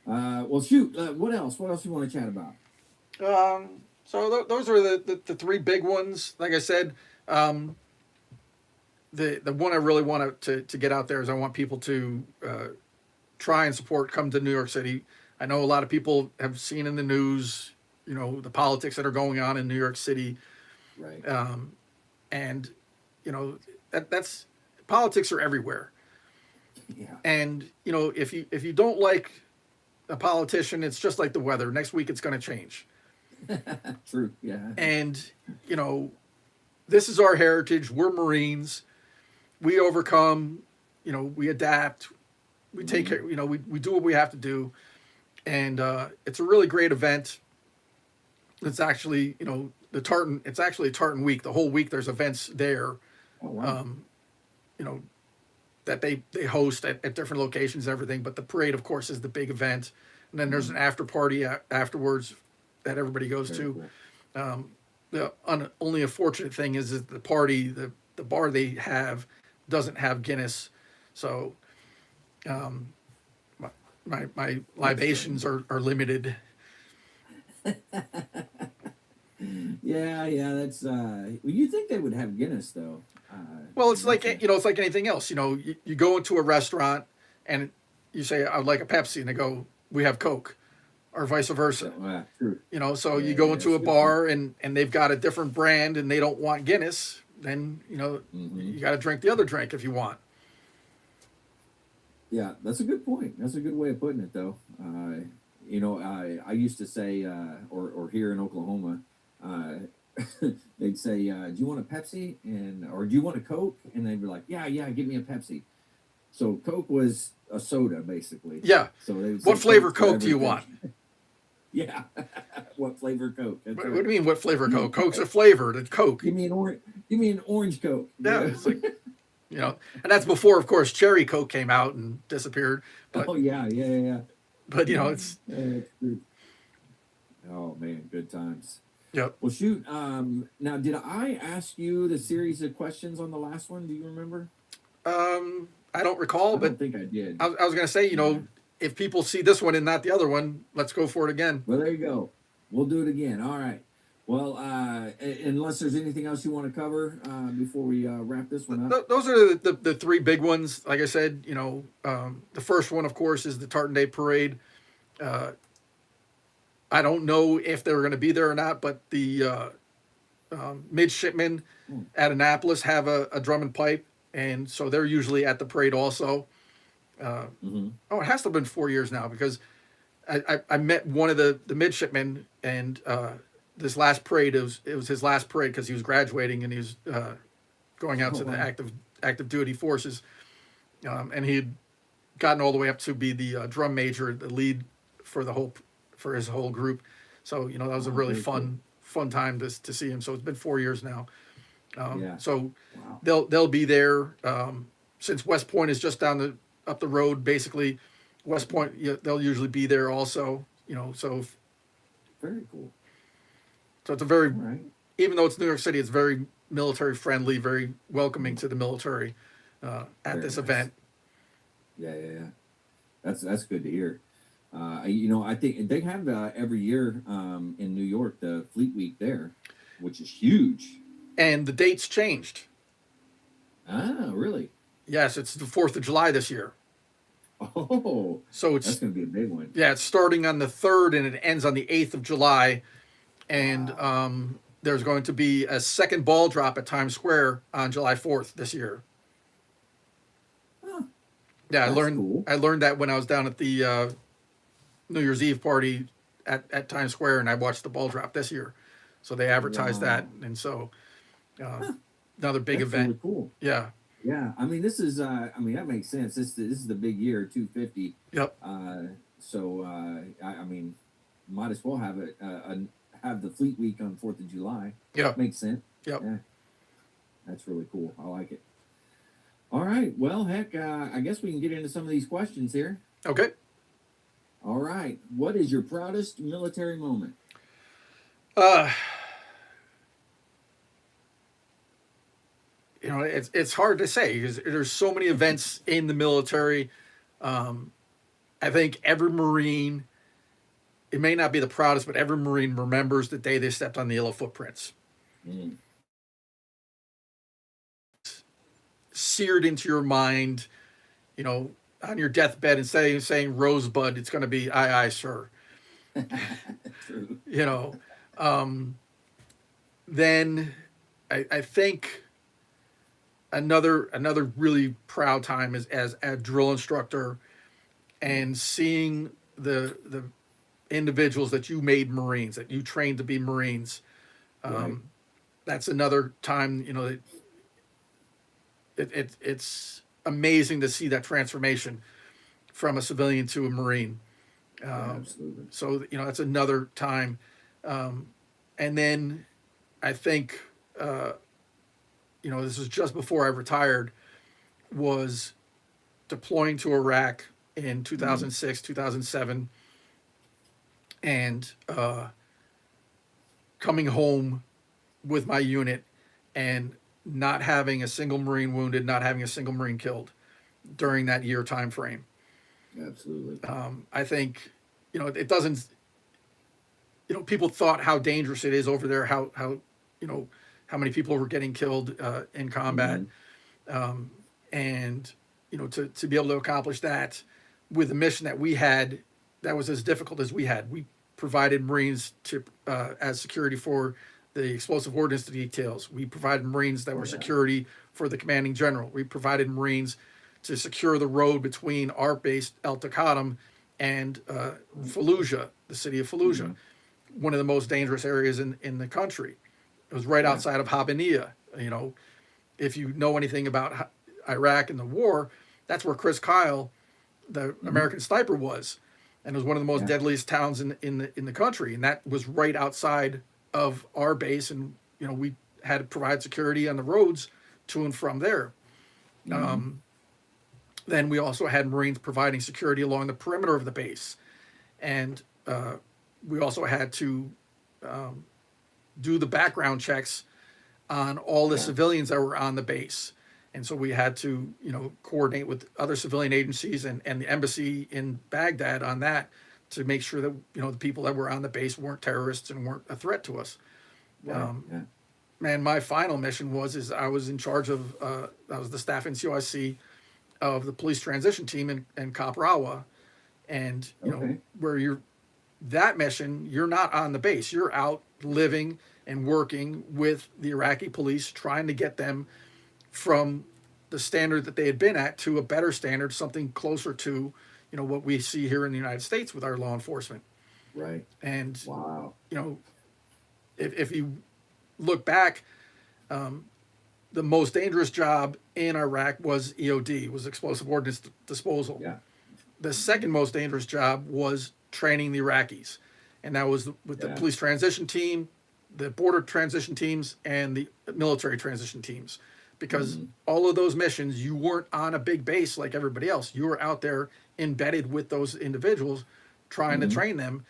Well, shoot. What else? What else you want to chat about? Those are the three big ones. Like I said, um, the one I really want to get out there is I want people to try and support. Come to New York City. I know a lot of people have seen in the news, the politics that are going on in New York City, Right. and that's politics are everywhere. Yeah. And if you don't like a politician, it's just like the weather. Next week it's going to change. True. Yeah. And you know, this is our heritage. We're Marines. We overcome. We adapt. We take care. We do what we have to do, and it's a really great event. It's actually the tartan. It's actually a tartan week. The whole week there's events there. Oh wow. You know that they host at different locations and everything. But the parade, of course, is the big event, and then there's an after party afterwards that everybody goes Very to. cool. The only unfortunate thing is the party, the bar they have doesn't have Guinness, so um, my libations are limited. Yeah, yeah. That's. Well, you think they would have Guinness though? Well, it's like That's it's like anything else. You go into a restaurant and you say I'd like a Pepsi, and they go we have Coke, or vice versa. true. So Yeah, you go yeah, into that's a a good bar and they've got a different brand and they don't want Guinness, then Mm-hmm. you got to drink the other drink if you want. Yeah, that's a good point. That's a good way of putting it, though. I used to say, or here in Oklahoma, uh, they'd say, "Do you want a Pepsi?" or "Do you want a Coke?" And they'd be like, "Yeah, yeah, give me a Pepsi." So Coke was a soda, basically. Yeah. So they would say What flavor for Coke do you everything. want? Yeah. What flavor Coke? That's What right. do you mean? What flavor Coke? Coke's a flavor. It's Coke. Give me an orange. Give me an orange Coke. Yeah, it's like and that's before, of course, cherry Coke came out and disappeared. But Oh yeah, yeah, yeah, yeah. it's Yeah, that's true. Oh man, good times. yep. Well, shoot. Now, did I ask you the series of questions on the last one? Do you remember? I don't recall, I but don't think I did. I was gonna say, Yeah. if people see this one and not the other one, let's go for it again. Well, there you go. We'll do it again. All right. Well, unless there's anything else you want to cover before we wrap this one up. Those are the three big ones. Like I said, the first one, of course, is the Tartan Day Parade. Uh, I don't know if they're going to be there or not, but the midshipmen Hmm. at Annapolis have a drum and pipe, and so they're usually at the parade also. Uh, Mm-hmm. oh, it has to have been 4 years now because I met one of the midshipmen, and this last parade it was his last parade because he was graduating and he was going out Oh, to the wow. active duty forces, and he had gotten all the way up to be the drum major, the lead for for his whole group. So that was a Oh, really very cool. fun time to see him. So it's been 4 years now. Yeah. So Wow. they'll be there since West Point is just up the road basically. West Point, they'll usually be there also. Very cool. So it's a All very, right. even though it's New York City, it's very military friendly, very welcoming to the military at Very this nice. event. Yeah, yeah, yeah. That's good to hear. I think they have every year in New York the Fleet Week there, which is huge. And the dates changed. Ah, really? Yes, it's the 4th of July this year. Oh, So that's it's, going to be a big one. yeah, it's starting on the 3rd and it ends on the 8th of July. And Wow. there's going to be a second ball drop at Times Square on July 4th this year. Huh, Yeah, that's cool. I learned that when I was down at the New Year's Eve party at Times Square, and I watched the ball drop this year. So they advertised that, Wow. and so uh, Huh, another big that's event. really cool. Yeah. Yeah, I mean, this is. I mean, that makes sense. This is the big year, 250. Yep. I mean, might as well have it. Have the Fleet Week on 4th of July. Yep. Makes sense. Yep. Yeah, that's really cool. I like it. All right. Well, heck, I guess we can get into some of these questions here. Okay. All right. What is your proudest military moment? Uh, it's hard to say because there's so many events in the military. I think every Marine, it may not be the proudest, but every Marine remembers the day they stepped on the yellow footprints. Mm. Seared into your mind, you know, on your deathbed, instead of saying Rosebud, it's going to be aye, aye, sir. True. You know, then I think another really proud time is as a drill instructor and seeing the individuals that you made Marines, that you trained to be Marines. Right. That's another time, you know, it's amazing to see that transformation from a civilian to a Marine. Absolutely. So, you know, that's another time. And then I think, you know, this was just before I retired, was deploying to Iraq in 2006, 2007, and coming home with my unit and not having a single Marine wounded, not having a single Marine killed during that year time frame. Absolutely. I think, you know, it doesn't, you know, people thought how dangerous it is over there, how you know, how many people were getting killed in combat. And, you know, to be able to accomplish that with a mission that we had that was as difficult as we had. We provided Marines to as security for the explosive ordnance details. We provided Marines that were security for the commanding general. We provided Marines to secure the road between our base, El Taqadum, and Fallujah, the city of Fallujah, one of the most dangerous areas in the country. It was right outside of Habaniya. You know, if you know anything about Iraq and the war, that's where Chris Kyle, the American sniper, was, and it was one of the most deadliest towns in the country, and that was right outside of our base, and you know we had to provide security on the roads to and from there. Then we also had Marines providing security along the perimeter of the base, and we also had to do the background checks on all the civilians that were on the base. And so we had to, you know, coordinate with other civilian agencies and the embassy in Baghdad on that to make sure that, you know, the people that were on the base weren't terrorists and weren't a threat to us. Man, my final mission is I was in charge of, I was the staff NCOIC of the police transition team in Kaprawa. And, you know, where that mission, you're not on the base. You're out living and working with the Iraqi police, trying to get them from the standard that they had been at to a better standard, something closer to, you know, what we see here in the United States with our law enforcement. Right. And, wow. You know, if you look back, the most dangerous job in Iraq was EOD, was explosive ordnance disposal. Yeah. The second most dangerous job was training the Iraqis. And that was with the police transition team, the border transition teams, and the military transition teams. Because all of those missions, you weren't on a big base like everybody else. You were out there embedded with those individuals, trying to train them.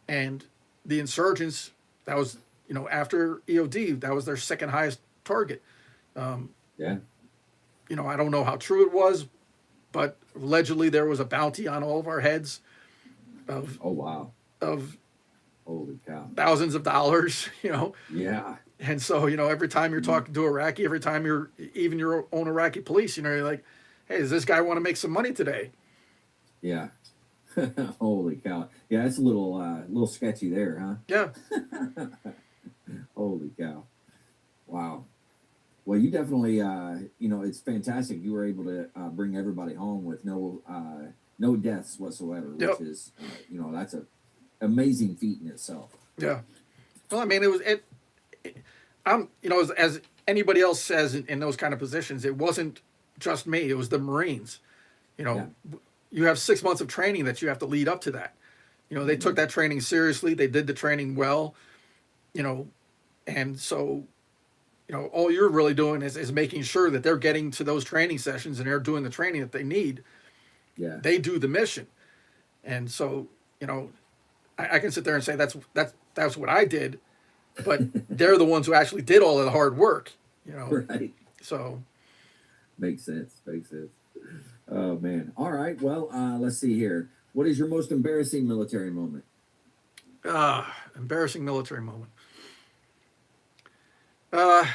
And the insurgents, that was, you know, after EOD, that was their second highest target. You know, I don't know how true it was, but allegedly there was a bounty on all of our heads of of holy cow, thousands of dollars, you know. Yeah. And so, you know, every time you're talking to Iraqi, every time you're even your own Iraqi police, you know, you're like, hey, does this guy want to make some money today? Yeah. Holy cow. Yeah, it's a little sketchy there, huh? Yeah. Holy cow. Wow. Well, you definitely, you know, it's fantastic. You were able to bring everybody home with no deaths whatsoever, which is, you know, that's a amazing feat in itself. Yeah. Well, I mean, you know, as anybody else says in those kind of positions, it wasn't just me. It was the Marines. You know, you have 6 months of training that you have to lead up to that. You know, they took that training seriously. They did the training well, you know, and so, you know, all you're really doing is making sure that they're getting to those training sessions and they're doing the training that they need. Yeah. They do the mission. And so, you know, I can sit there and say that's what I did, but they're the ones who actually did all of the hard work, you know. Right. So makes sense. Oh man. All right. Well, let's see here. What is your most embarrassing military moment? Embarrassing military moment. Uh,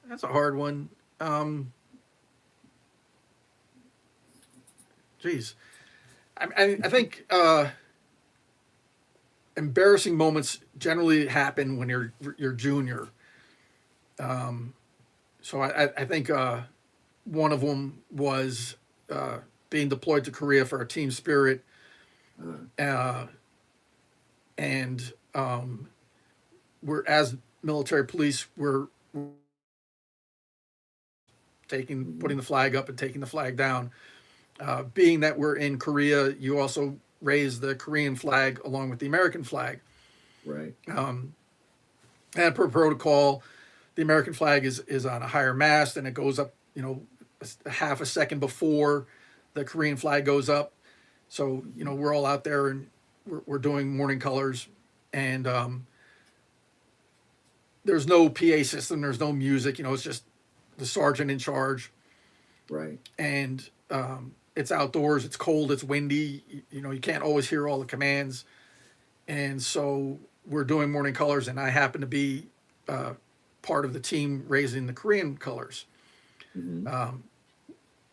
that's a hard one. Geez, I think embarrassing moments generally happen when you're junior. So I think one of them was being deployed to Korea for our team spirit, Uh, uh, and we're as military police we're putting mhm. the flag up and taking the flag down. Being that we're in Korea, you also raise the Korean flag along with the American flag. Right. And per protocol, the American flag is on a higher mast and it goes up, a half a second before the Korean flag goes up. So, Mhm. we're all out there and we're doing morning colors. And there's no PA system, there's no music, it's just the sergeant in charge. Right. And it's outdoors, it's cold, it's windy, you can't always hear all the commands. And so we're doing morning colors, and I happen to be uh, part of the team raising the Korean colors. Mm-hmm.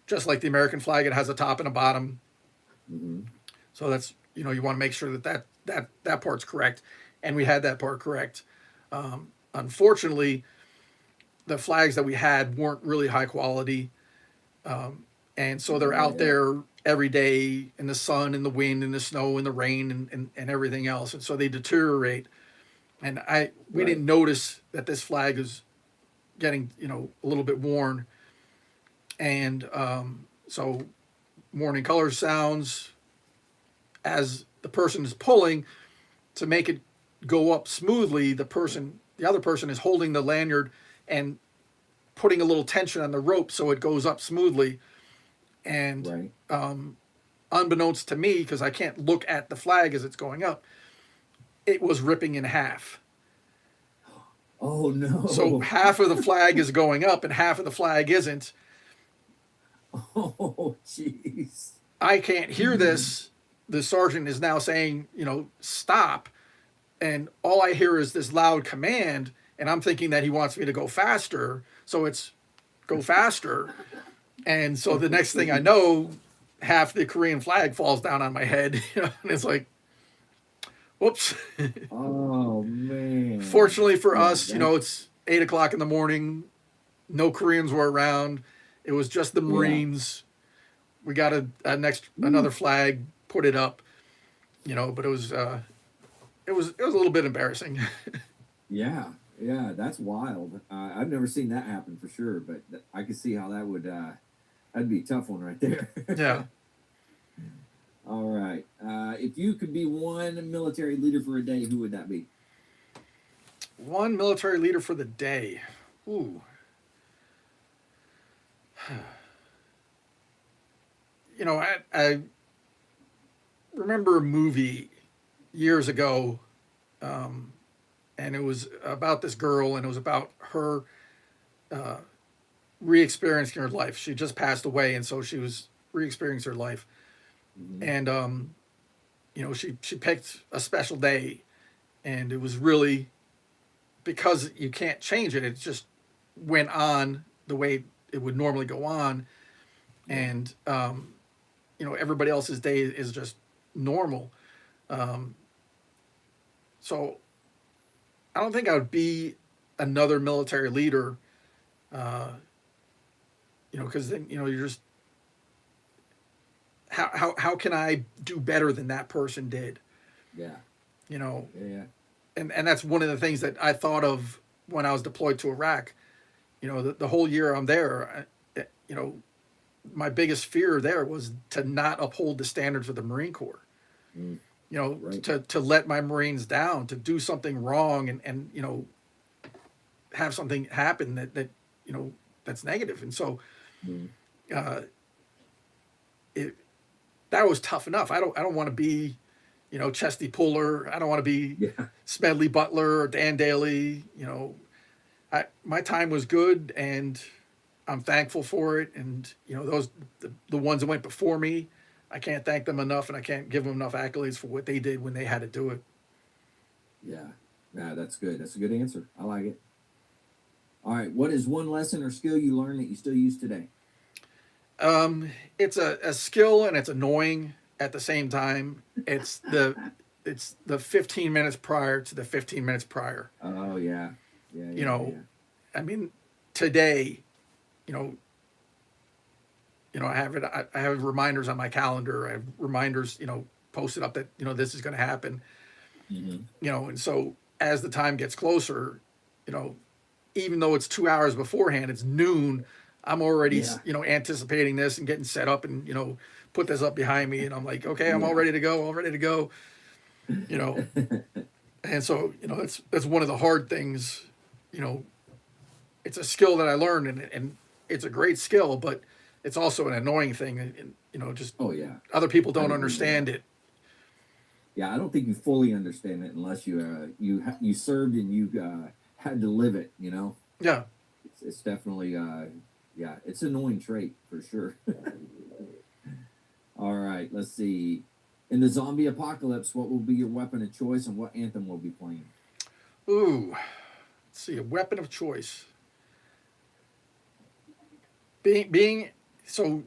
Just like the American flag, it has a top and a bottom. Mm-hmm. So that's you want to make sure that part's correct, and we had that part correct. Unfortunately, the flags that we had weren't really high quality, and so they're Oh out yeah. there every day in the sun, in the wind, in the snow, in the rain, and everything else, and so they deteriorate. And we Right. didn't notice that this flag is getting a little bit worn, and so morning color sounds as the person is pulling to make it go up smoothly. The other person is holding the lanyard and putting a little tension on the rope so it goes up smoothly. And Right. unbeknownst to me, because I can't look at the flag as it's going up, it was ripping in half. Oh So no. half of the flag is going up and half of the flag isn't. Oh jeez. I can't hear this. The sergeant is now saying, stop. And all I hear is this loud command. And I'm thinking that he wants me to go faster. So it's go faster. And so Oh the next thing I jeez. know, half the Korean flag falls down on my head. And it's like, whoops. Oh man. Fortunately for Yeah. us, That. it's 8 o'clock in the morning. No Koreans were around. It was just the Yeah. Marines. We got another Woo. flag, put it up, but it was a little bit embarrassing. Yeah. Yeah. That's wild. I've never seen that happen for sure, but I can see how that would. That'd be a tough one right there. Yeah. All right. If you could be one military leader for a day, who would that be? One military leader for the day. Ooh. I remember a movie years ago, and it was about this girl, and it was about her uh, re-experiencing her life. She just passed away, and so she was re-experiencing her life. Mm-hmm. And she picked a special day, and it was really because you can't change it. It just went on the way it would normally go on, Yeah. and everybody else's day is just normal. So I don't think I would be another military leader, uh, because then you're just how can I do better than that person did? Yeah. You know, Yeah. Yeah. and that's one of the things that I thought of when I was deployed to Iraq. The whole year I'm there, my biggest fear there was to not uphold the standards of the Marine Corps. Mm, right. To let my Marines down, to do something wrong, and have something happen that you know that's negative. And so Mm, uh, it that was tough enough. I don't want to be Chesty Puller. I don't want to be yeah. Smedley Butler or Dan Daly. My time was good, and I'm thankful for it. And the ones that went before me, I can't thank them enough, and I can't give them enough accolades for what they did when they had to do it. Yeah. Yeah, that's good. That's a good answer. I like it. All right. What is one lesson or skill you learned that you still use today? It's a skill and it's annoying at the same time. It's the 15 minutes prior to the 15 minutes prior. Oh yeah. Yeah, You yeah, know, yeah. I mean, today, you know, I have it. I have reminders on my calendar. I have reminders, posted up that this is going to happen. Mm-hmm. And so as the time gets closer, you know, even though it's 2 hours beforehand, it's noon. I'm already, Yeah. anticipating this and getting set up and put this up behind me, and I'm like, okay, I'm all Yeah. ready to go, all ready to go. You know, and so that's one of the hard things. You know, it's a skill that I learned, and it's a great skill, but it's also an annoying thing, and just Oh yeah. other people I don't agree with understand that. it. Yeah, I don't think you fully understand it unless you served and you had to live it. You know, Yeah. it's definitely yeah, it's an annoying trait for sure. All right, let's see. In the zombie apocalypse, what will be your weapon of choice and what anthem will be playing? Ooh. Let's see. A weapon of choice. Being so,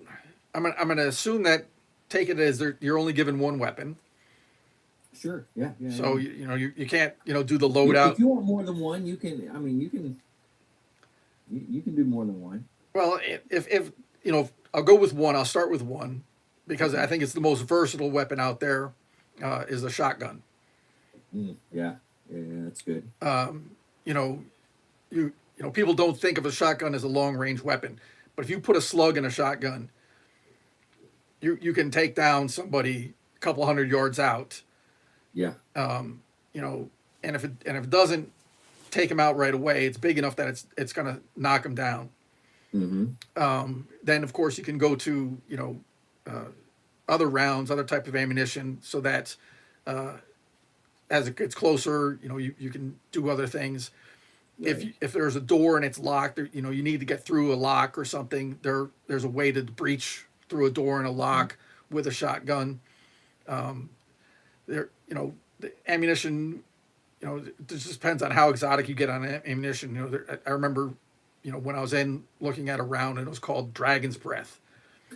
I'm gonna assume that take it as you're only given one weapon. Sure. Yeah. Yeah. So Yeah. you can't do the Yeah, if loadout. you want more than one, you can. I mean, you can do more than one. Well, if I'll go with one. I'll start with one because I Okay. think it's the most versatile weapon out there. Is a shotgun. Yeah. Yeah. Yeah. That's good. You know, people don't think of a shotgun as a long range weapon, but if you put a slug in a shotgun, you can take down somebody a couple hundred yards out. Yeah. You know, and if it doesn't take them out right away, it's big enough that it's gonna knock them down. Mm-hmm. Then of course you can go to uh, other rounds, other type of ammunition, so that uh, as it gets closer, you can do other things. Right. If there's a door and it's locked, you need to get through a lock or something. There's a way to breach through a door and a Mhm. lock with a shotgun. There, the ammunition. It just depends on how exotic you get on ammunition. I remember, when I was looking at a round and it was called Dragon's Breath.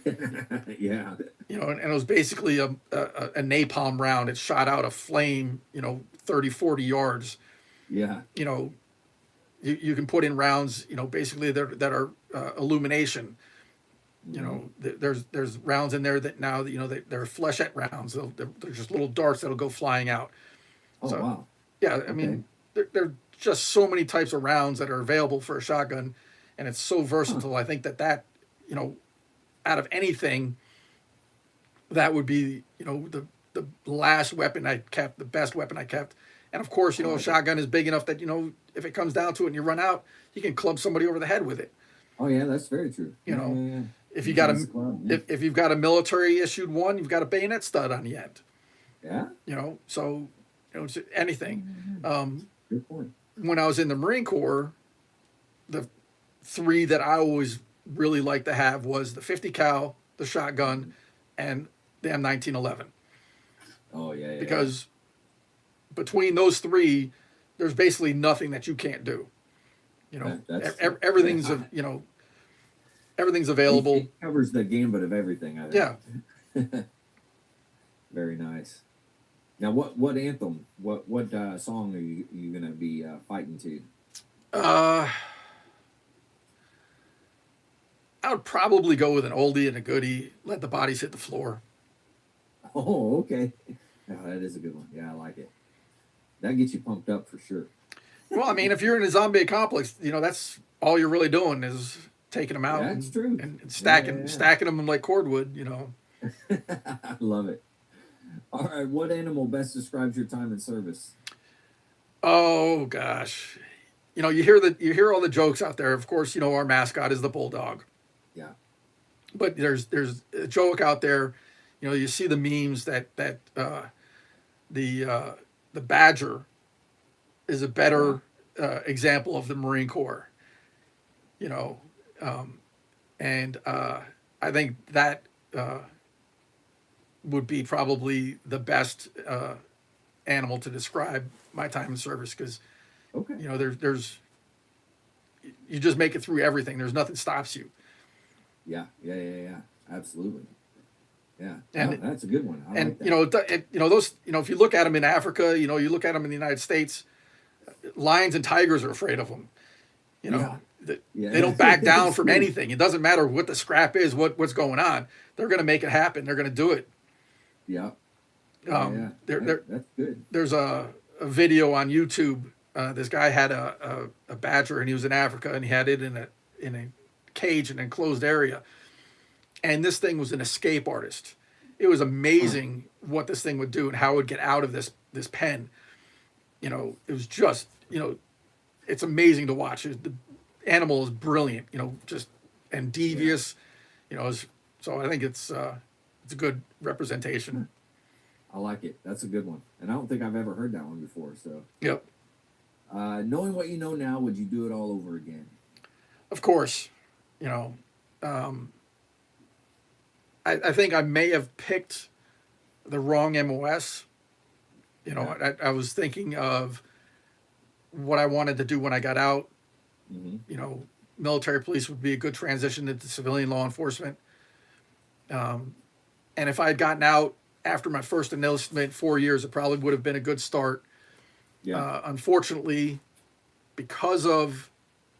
Yeah. And it was basically a napalm round. It shot out a flame, 30, 40 yards. Yeah. You know, you can put in rounds, basically that are illumination. Mm-hmm. There's rounds in there that now, they're flechette rounds. They're just little darts that'll go flying out. Oh So, wow. yeah, I Okay. mean, there are just so many types of rounds that are available for a shotgun, and it's so Huh. versatile. I think that, out of anything, that would be, the last weapon I kept, the best weapon I kept. And of course, I a like it. shotgun is big enough that, if it comes down to it and you run out, you can club somebody over the head with it. Oh yeah, that's very true. You Yeah. know, Yeah. Yeah. if You you can got mess a the club. Yeah. if you've got a military issued one, you've got a bayonet stud on the end. Yeah. So it's anything. Um, Good point. when I was in the Marine Corps, the three that I always really liked to have was the 50 cal, the shotgun, and the M1911, Oh yeah. Yeah. Yeah. because between those three, there's basically nothing that you can't do. That's true. Yeah. Everything's everything's available. It covers the gambit of everything. I Yeah. think. Very nice. Now, what anthem? What song are you gonna be fighting to? Uh, I would probably go with an oldie and a goodie. Let the bodies hit the floor. Oh, okay. Oh, that is a good one. Yeah, I like it. That gets you pumped up for sure. Well, I mean, if you're in a zombie complex, that's all you're really doing is taking them out That's true. and Yeah, stacking them like cordwood. yeah. I love it. All right, what animal best describes your time in service? Oh gosh, you hear all the jokes out there. Of course, our mascot is the bulldog, Yeah. but there's a joke out there. You see the memes that the badger is a Yeah. better example of the Marine Corps. You know, and I think that would be probably the best animal to describe my time in service, because Okay. there's you just make it through everything. There's nothing stops you. Yeah. Absolutely. Yeah. And No, that's a good one. I and like that. those, if you look at them in Africa, you look at them in the United States, lions and tigers are afraid of them. Yeah. They don't back down It's from true. anything. It doesn't matter what the scrap is, what's going on. They're going to make it happen. They're going to do it. Yeah. That's good. There's a video on YouTube. This guy had a badger, and he was in Africa, and he had it in a cage in an enclosed area. And this thing was an escape artist. It was amazing what this thing would do and how it would get out of this pen. It was just, it's amazing to watch. The animal is brilliant, just and devious, so I think it's a good representation. I like it. That's a good one. And I don't think I've ever heard that one before. So, Yep, knowing what you know now, would you do it all over again? of course. I think I may have picked the wrong MOS. I was thinking of what I wanted to do when I got out. Mm-hmm. Military police would be a good transition into civilian law enforcement. And if I had gotten out after my first enlistment, 4 years, it probably would have been a good start. Yeah. Unfortunately, because of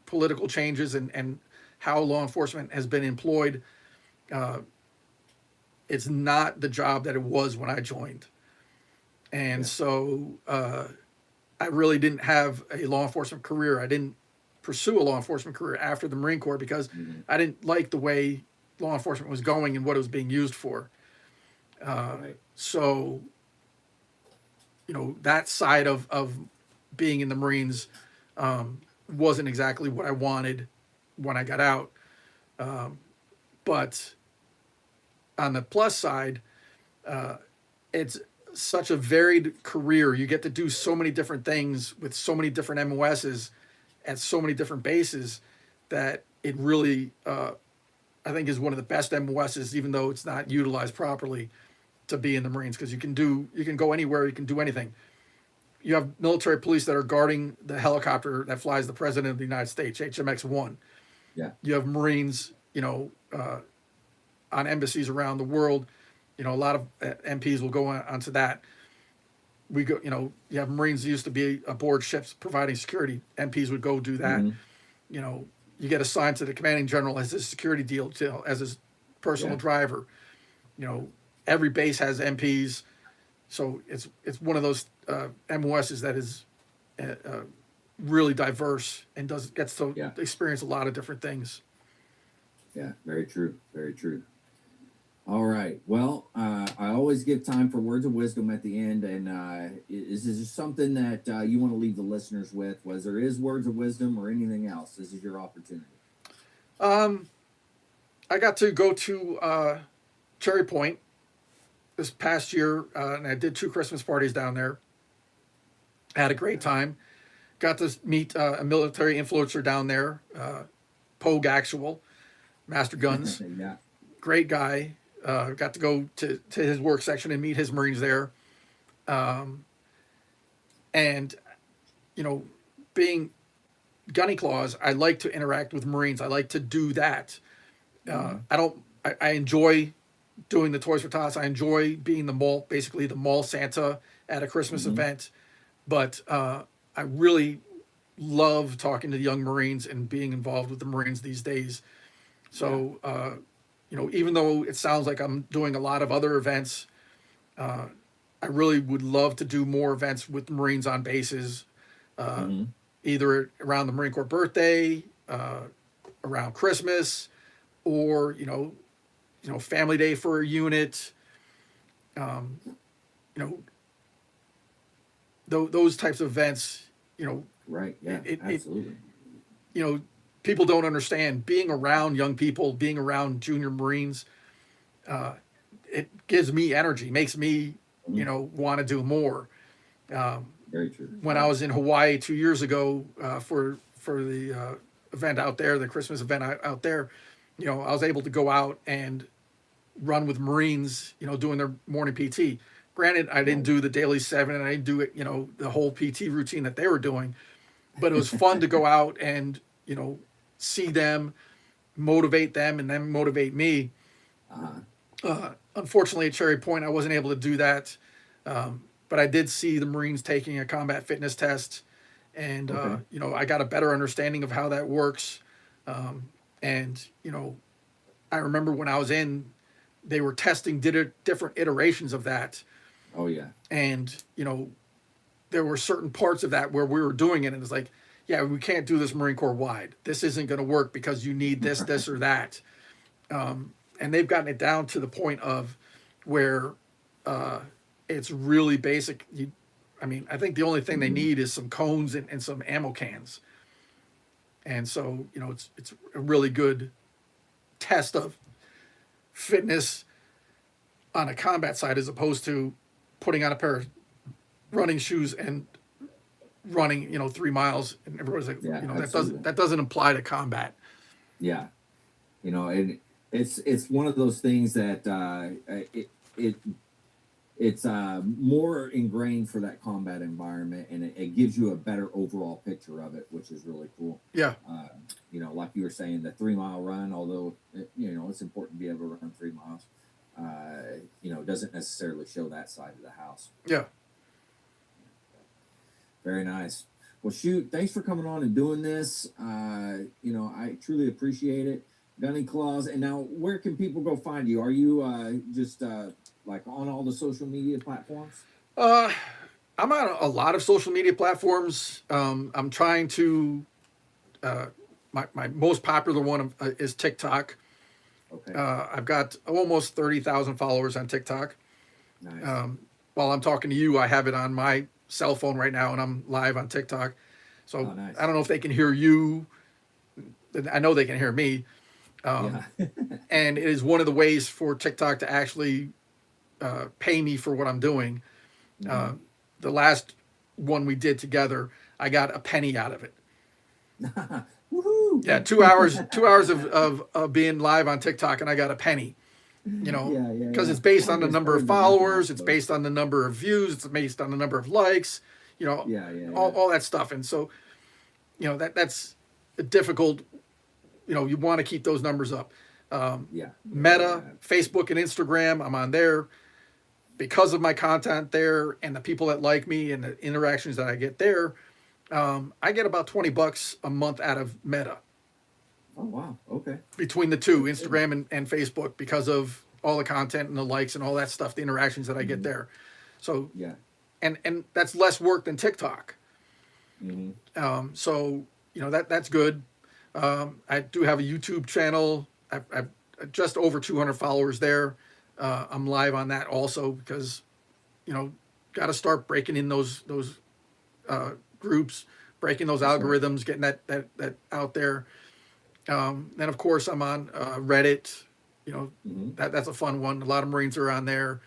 political changes and how law enforcement has been employed, it's not the job that it was when I joined. And so I really didn't have a law enforcement career. I didn't pursue a law enforcement career after the Marine Corps because I didn't like the way law enforcement was going and what it was being used for. So, that side of being in the Marines wasn't exactly what I wanted when I got out. But on the plus side, it's such a varied career. You get to do so many different things with so many different MOSs at so many different bases that it really, I think, is one of the best MOSs, even though it's not utilized properly, to be in the Marines, because you can go anywhere, you can do anything. You have military police that are guarding the helicopter that flies the President of the United States, HMX-1. Yeah. You have Marines, on embassies around the world. A lot of MPs will go onto that. We go, you have Marines that used to be aboard ships providing security. MPs would go do that. Mm-hmm. You get assigned to the commanding general as his security detail, as his personal driver. Every base has MPs, so it's one of those MOSs that is really diverse and gets to experience a lot of different things. Yeah, very true. Very true. All right. Well, I always give time for words of wisdom at the end, and is this something that you want to leave the listeners with? Was there is words of wisdom or anything else? This is your opportunity. I got to go to Cherry Point this past year, and I did 2 Christmas parties down there. I had a great time. Got to meet a military influencer down there, Pogue Actual, Master Guns. Yeah. Great guy. Got to go to his work section and meet his Marines there. And, being Gunny Claus, I like to interact with Marines. I like to do that. I enjoy doing the Toys for Tots. I enjoy being basically the mall Santa at a Christmas event. But I really love talking to young Marines and being involved with the Marines these days. So, even though it sounds like I'm doing a lot of other events, I really would love to do more events with Marines on bases, either around the Marine Corps birthday, around Christmas, or, family day for a unit, those types of events, Right. Yeah. Absolutely. People don't understand being around young people, being around junior Marines. It gives me energy, makes me, want to do more. Very true. When I was in Hawaii 2 years ago for the event out there, the Christmas event out there, I was able to go out and run with Marines, doing their morning PT. Granted, I didn't do the daily 7 and I didn't do it, the whole PT routine that they were doing, but it was fun to go out and, see them, motivate them, and then motivate me. Unfortunately, at Cherry Point, I wasn't able to do that. But I did see the Marines taking a combat fitness test, and Okay. I got a better understanding of how that works. And I remember when I was in, they were testing different iterations of that, Oh yeah. and there were certain parts of that where we were doing it, and it's like, yeah, we can't do this Marine Corps wide. This isn't going to work because you need this, this, or that. And they've gotten it down to the point of where it's really basic. I think the only thing they need is some cones and some ammo cans. And so, it's a really good test of fitness on a combat side as opposed to putting on a pair of running shoes and running, 3 miles, and everybody's like, Yeah, that doesn't apply to combat. Yeah. And it's one of those things that it's more ingrained for that combat environment, and it gives you a better overall picture of it, which is really cool. Yeah. Like you were saying, the 3 mile run, although it's important to be able to run 3 miles, doesn't necessarily show that side of the house. Yeah. Very nice. Well, shoot, thanks for coming on and doing this. I truly appreciate it. Gunny Claus. And now, where can people go find you? Are you just like on all the social media platforms? I'm on a lot of social media platforms. I'm trying to, my most popular one is TikTok. Okay. I've got almost 30,000 followers on TikTok. Nice. While I'm talking to you, I have it on my cell phone right now, and I'm live on TikTok. So nice. I don't know if they can hear you. I know they can hear me. Yeah. And it is one of the ways for TikTok to actually pay me for what I'm doing. Mhm. The last one we did together, I got a penny out of it. Woohoo! Yeah, 2 hours of being live on TikTok, and I got a penny. Yeah, Because it's based on the It's number of better than nothing, followers, I it's suppose. based on the number of views, it's based on the number of likes, Yeah. all that stuff. And so, that's a difficult. You want to keep those numbers up. Yeah. Meta, Facebook, and Instagram, I'm on there because of my content there and the people that like me and the interactions that I get there. I get about $20 a month out of Meta Oh wow. Okay. between the two, Instagram and Facebook, because of all the content and the likes and all that stuff, the interactions that I get there. So, Yeah. and that's less work than TikTok. Mm-hmm. So, that's good. I do have a YouTube channel. I've just over 200 followers there. I'm live on that also because, got to start breaking in those groups, breaking those Yes, sir. algorithms, getting that out there. Then of course I'm on Reddit. Mm-hmm. That's a fun one. A lot of Marines are on there.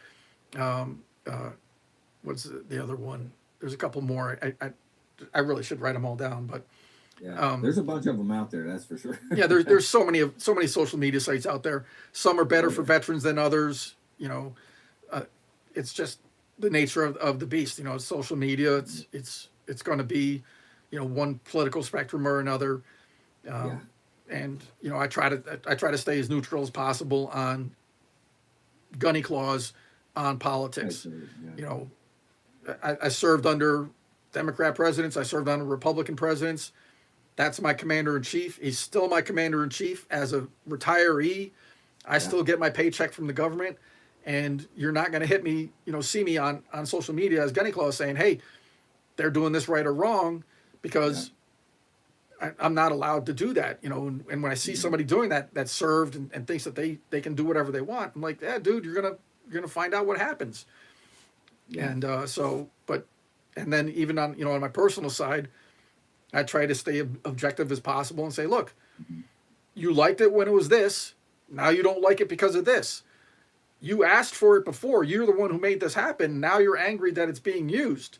What's the other one? There's a couple more. I really should write them all down, but Yeah. There's a bunch of them out there, that's for sure. yeah, there's so many social media sites out there. Some are better for veterans than others. It's just the nature of the beast. Social media. It's going to be, one political spectrum or another. Yeah. And I try to stay as neutral as possible on Gunny Claus, on politics. Yeah. I served under Democrat presidents. I served under Republican presidents. That's my commander in chief. He's still my commander in chief as a retiree. I still get my paycheck from the government, and you're not going to hit me, see me on social media as Gunny Claus saying, "Hey, they're doing this right or wrong," because I'm not allowed to do that. And when I see somebody doing that served and thinks that they can do whatever they want, I'm like, yeah, dude, you're gonna find out what happens. Yeah. And and then even on on my personal side, I try to stay objective as possible and say, look, you liked it when it was this. Now you don't like it because of this. You asked for it before. You're the one who made this happen. Now you're angry that it's being used.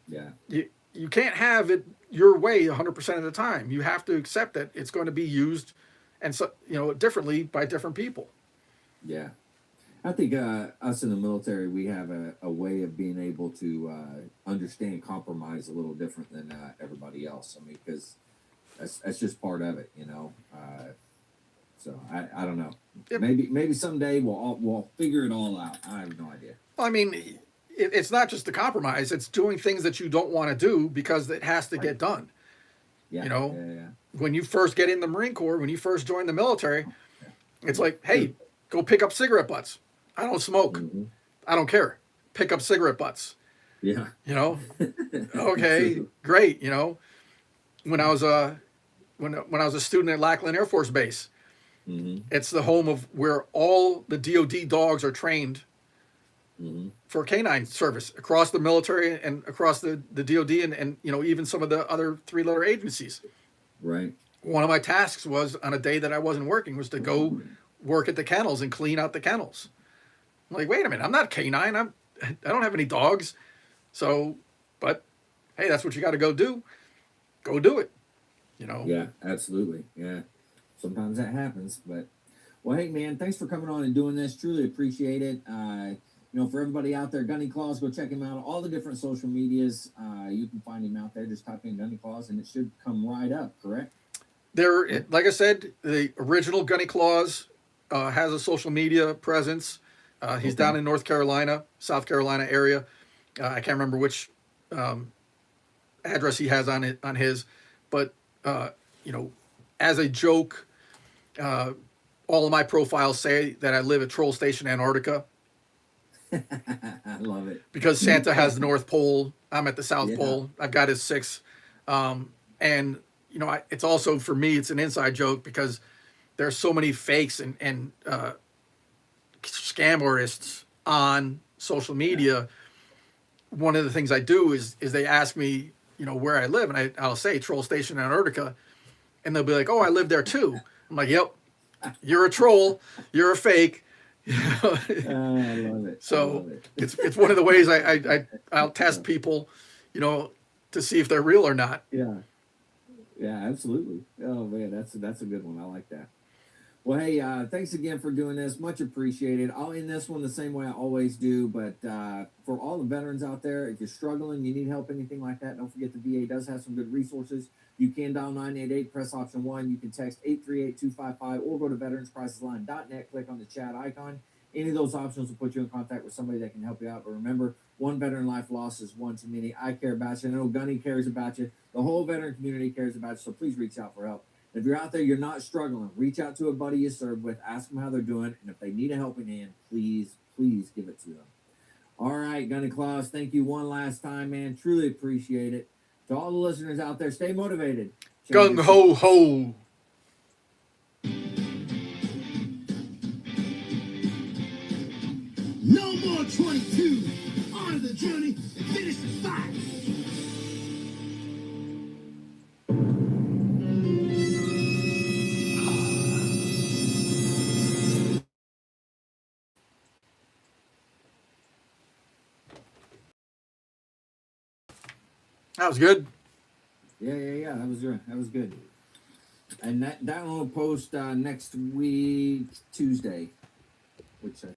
Yeah. You can't have it your way 100% of the time. You have to accept that it's going to be used and so differently by different people. Yeah. I think us in the military, we have a way of being able to understand compromise a little different than everybody else. I mean, because that's just part of it, you know. So I don't know. Yep. Maybe someday we'll figure it all out. I have no idea. Well, I mean, it's not just the compromise; it's doing things that you don't want to do because it has to get done. Yeah. You know, Yeah. when you first get in the Marine Corps, when you first join the military, Yeah. it's like, hey, go pick up cigarette butts. I don't smoke. Mm-hmm. I don't care. Pick up cigarette butts. Yeah. You know, okay, great. You know, when I was when I was a student at Lackland Air Force Base, Mm-hmm. it's the home of where all the DoD dogs are trained Mm-hmm. for canine service across the military and across the DoD and you know even some of the other three-letter agencies. Right. One of my tasks was on a day that I wasn't working was to go work at the kennels and clean out the kennels. I'm like, wait a minute, I'm not canine. I don't have any dogs. So, but hey, that's what you got to go do. Go do it. You know. Yeah. Absolutely. Yeah. Sometimes that happens, but well, hey man, thanks for coming on and doing this. Truly appreciate it. You know, for everybody out there, Gunny Claus, go check him out. All the different social medias, you can find him out there. Just type in Gunny Claus, and it should come right up. Correct? There, like I said, the original Gunny Claus has a social media presence. He's Okay. down in North Carolina, South Carolina area. I can't remember which address he has on it on his, but you know, as a joke, all of my profiles say that I live at Troll Station, Antarctica, I love it. because Santa has the North Pole. I'm at the South Yeah. Pole. I've got his six, and you know, it's also for me, it's an inside joke because there's so many fakes and scam artists on social media. One of the things I do is they ask me, you know, where I live, and I'll say Troll Station, Antarctica, and they'll be like, "Oh, I live there too." I'm like, "Yep, you're a troll, you're a fake." I love it. I So love it. it's one of the ways I'll test people, you know, to see if they're real or not. Yeah. Yeah, absolutely. Oh man, that's a good one. I like that. Well, hey, thanks again for doing this. Much appreciated. I'll end this one the same way I always do. But for all the veterans out there, if you're struggling, you need help, anything like that, don't forget the VA does have some good resources. You can dial 988, press option 1. You can text 838-255 or go to veteranscrisisline.net, click on the chat icon. Any of those options will put you in contact with somebody that can help you out. But remember, one veteran life lost is one too many. I care about you. I know Gunny cares about you. The whole veteran community cares about you. So please reach out for help. If you're out there, you're not struggling, reach out to a buddy you serve with, ask them how they're doing, and if they need a helping hand, please give it to them. All right, Gunny Claus, thank you one last time, man. Truly appreciate it. To all the listeners out there, stay motivated. Gung ho ho. No more 22. On the journey and finish the fight. That was good. Yeah. That was good. And that one will post next week Tuesday, which I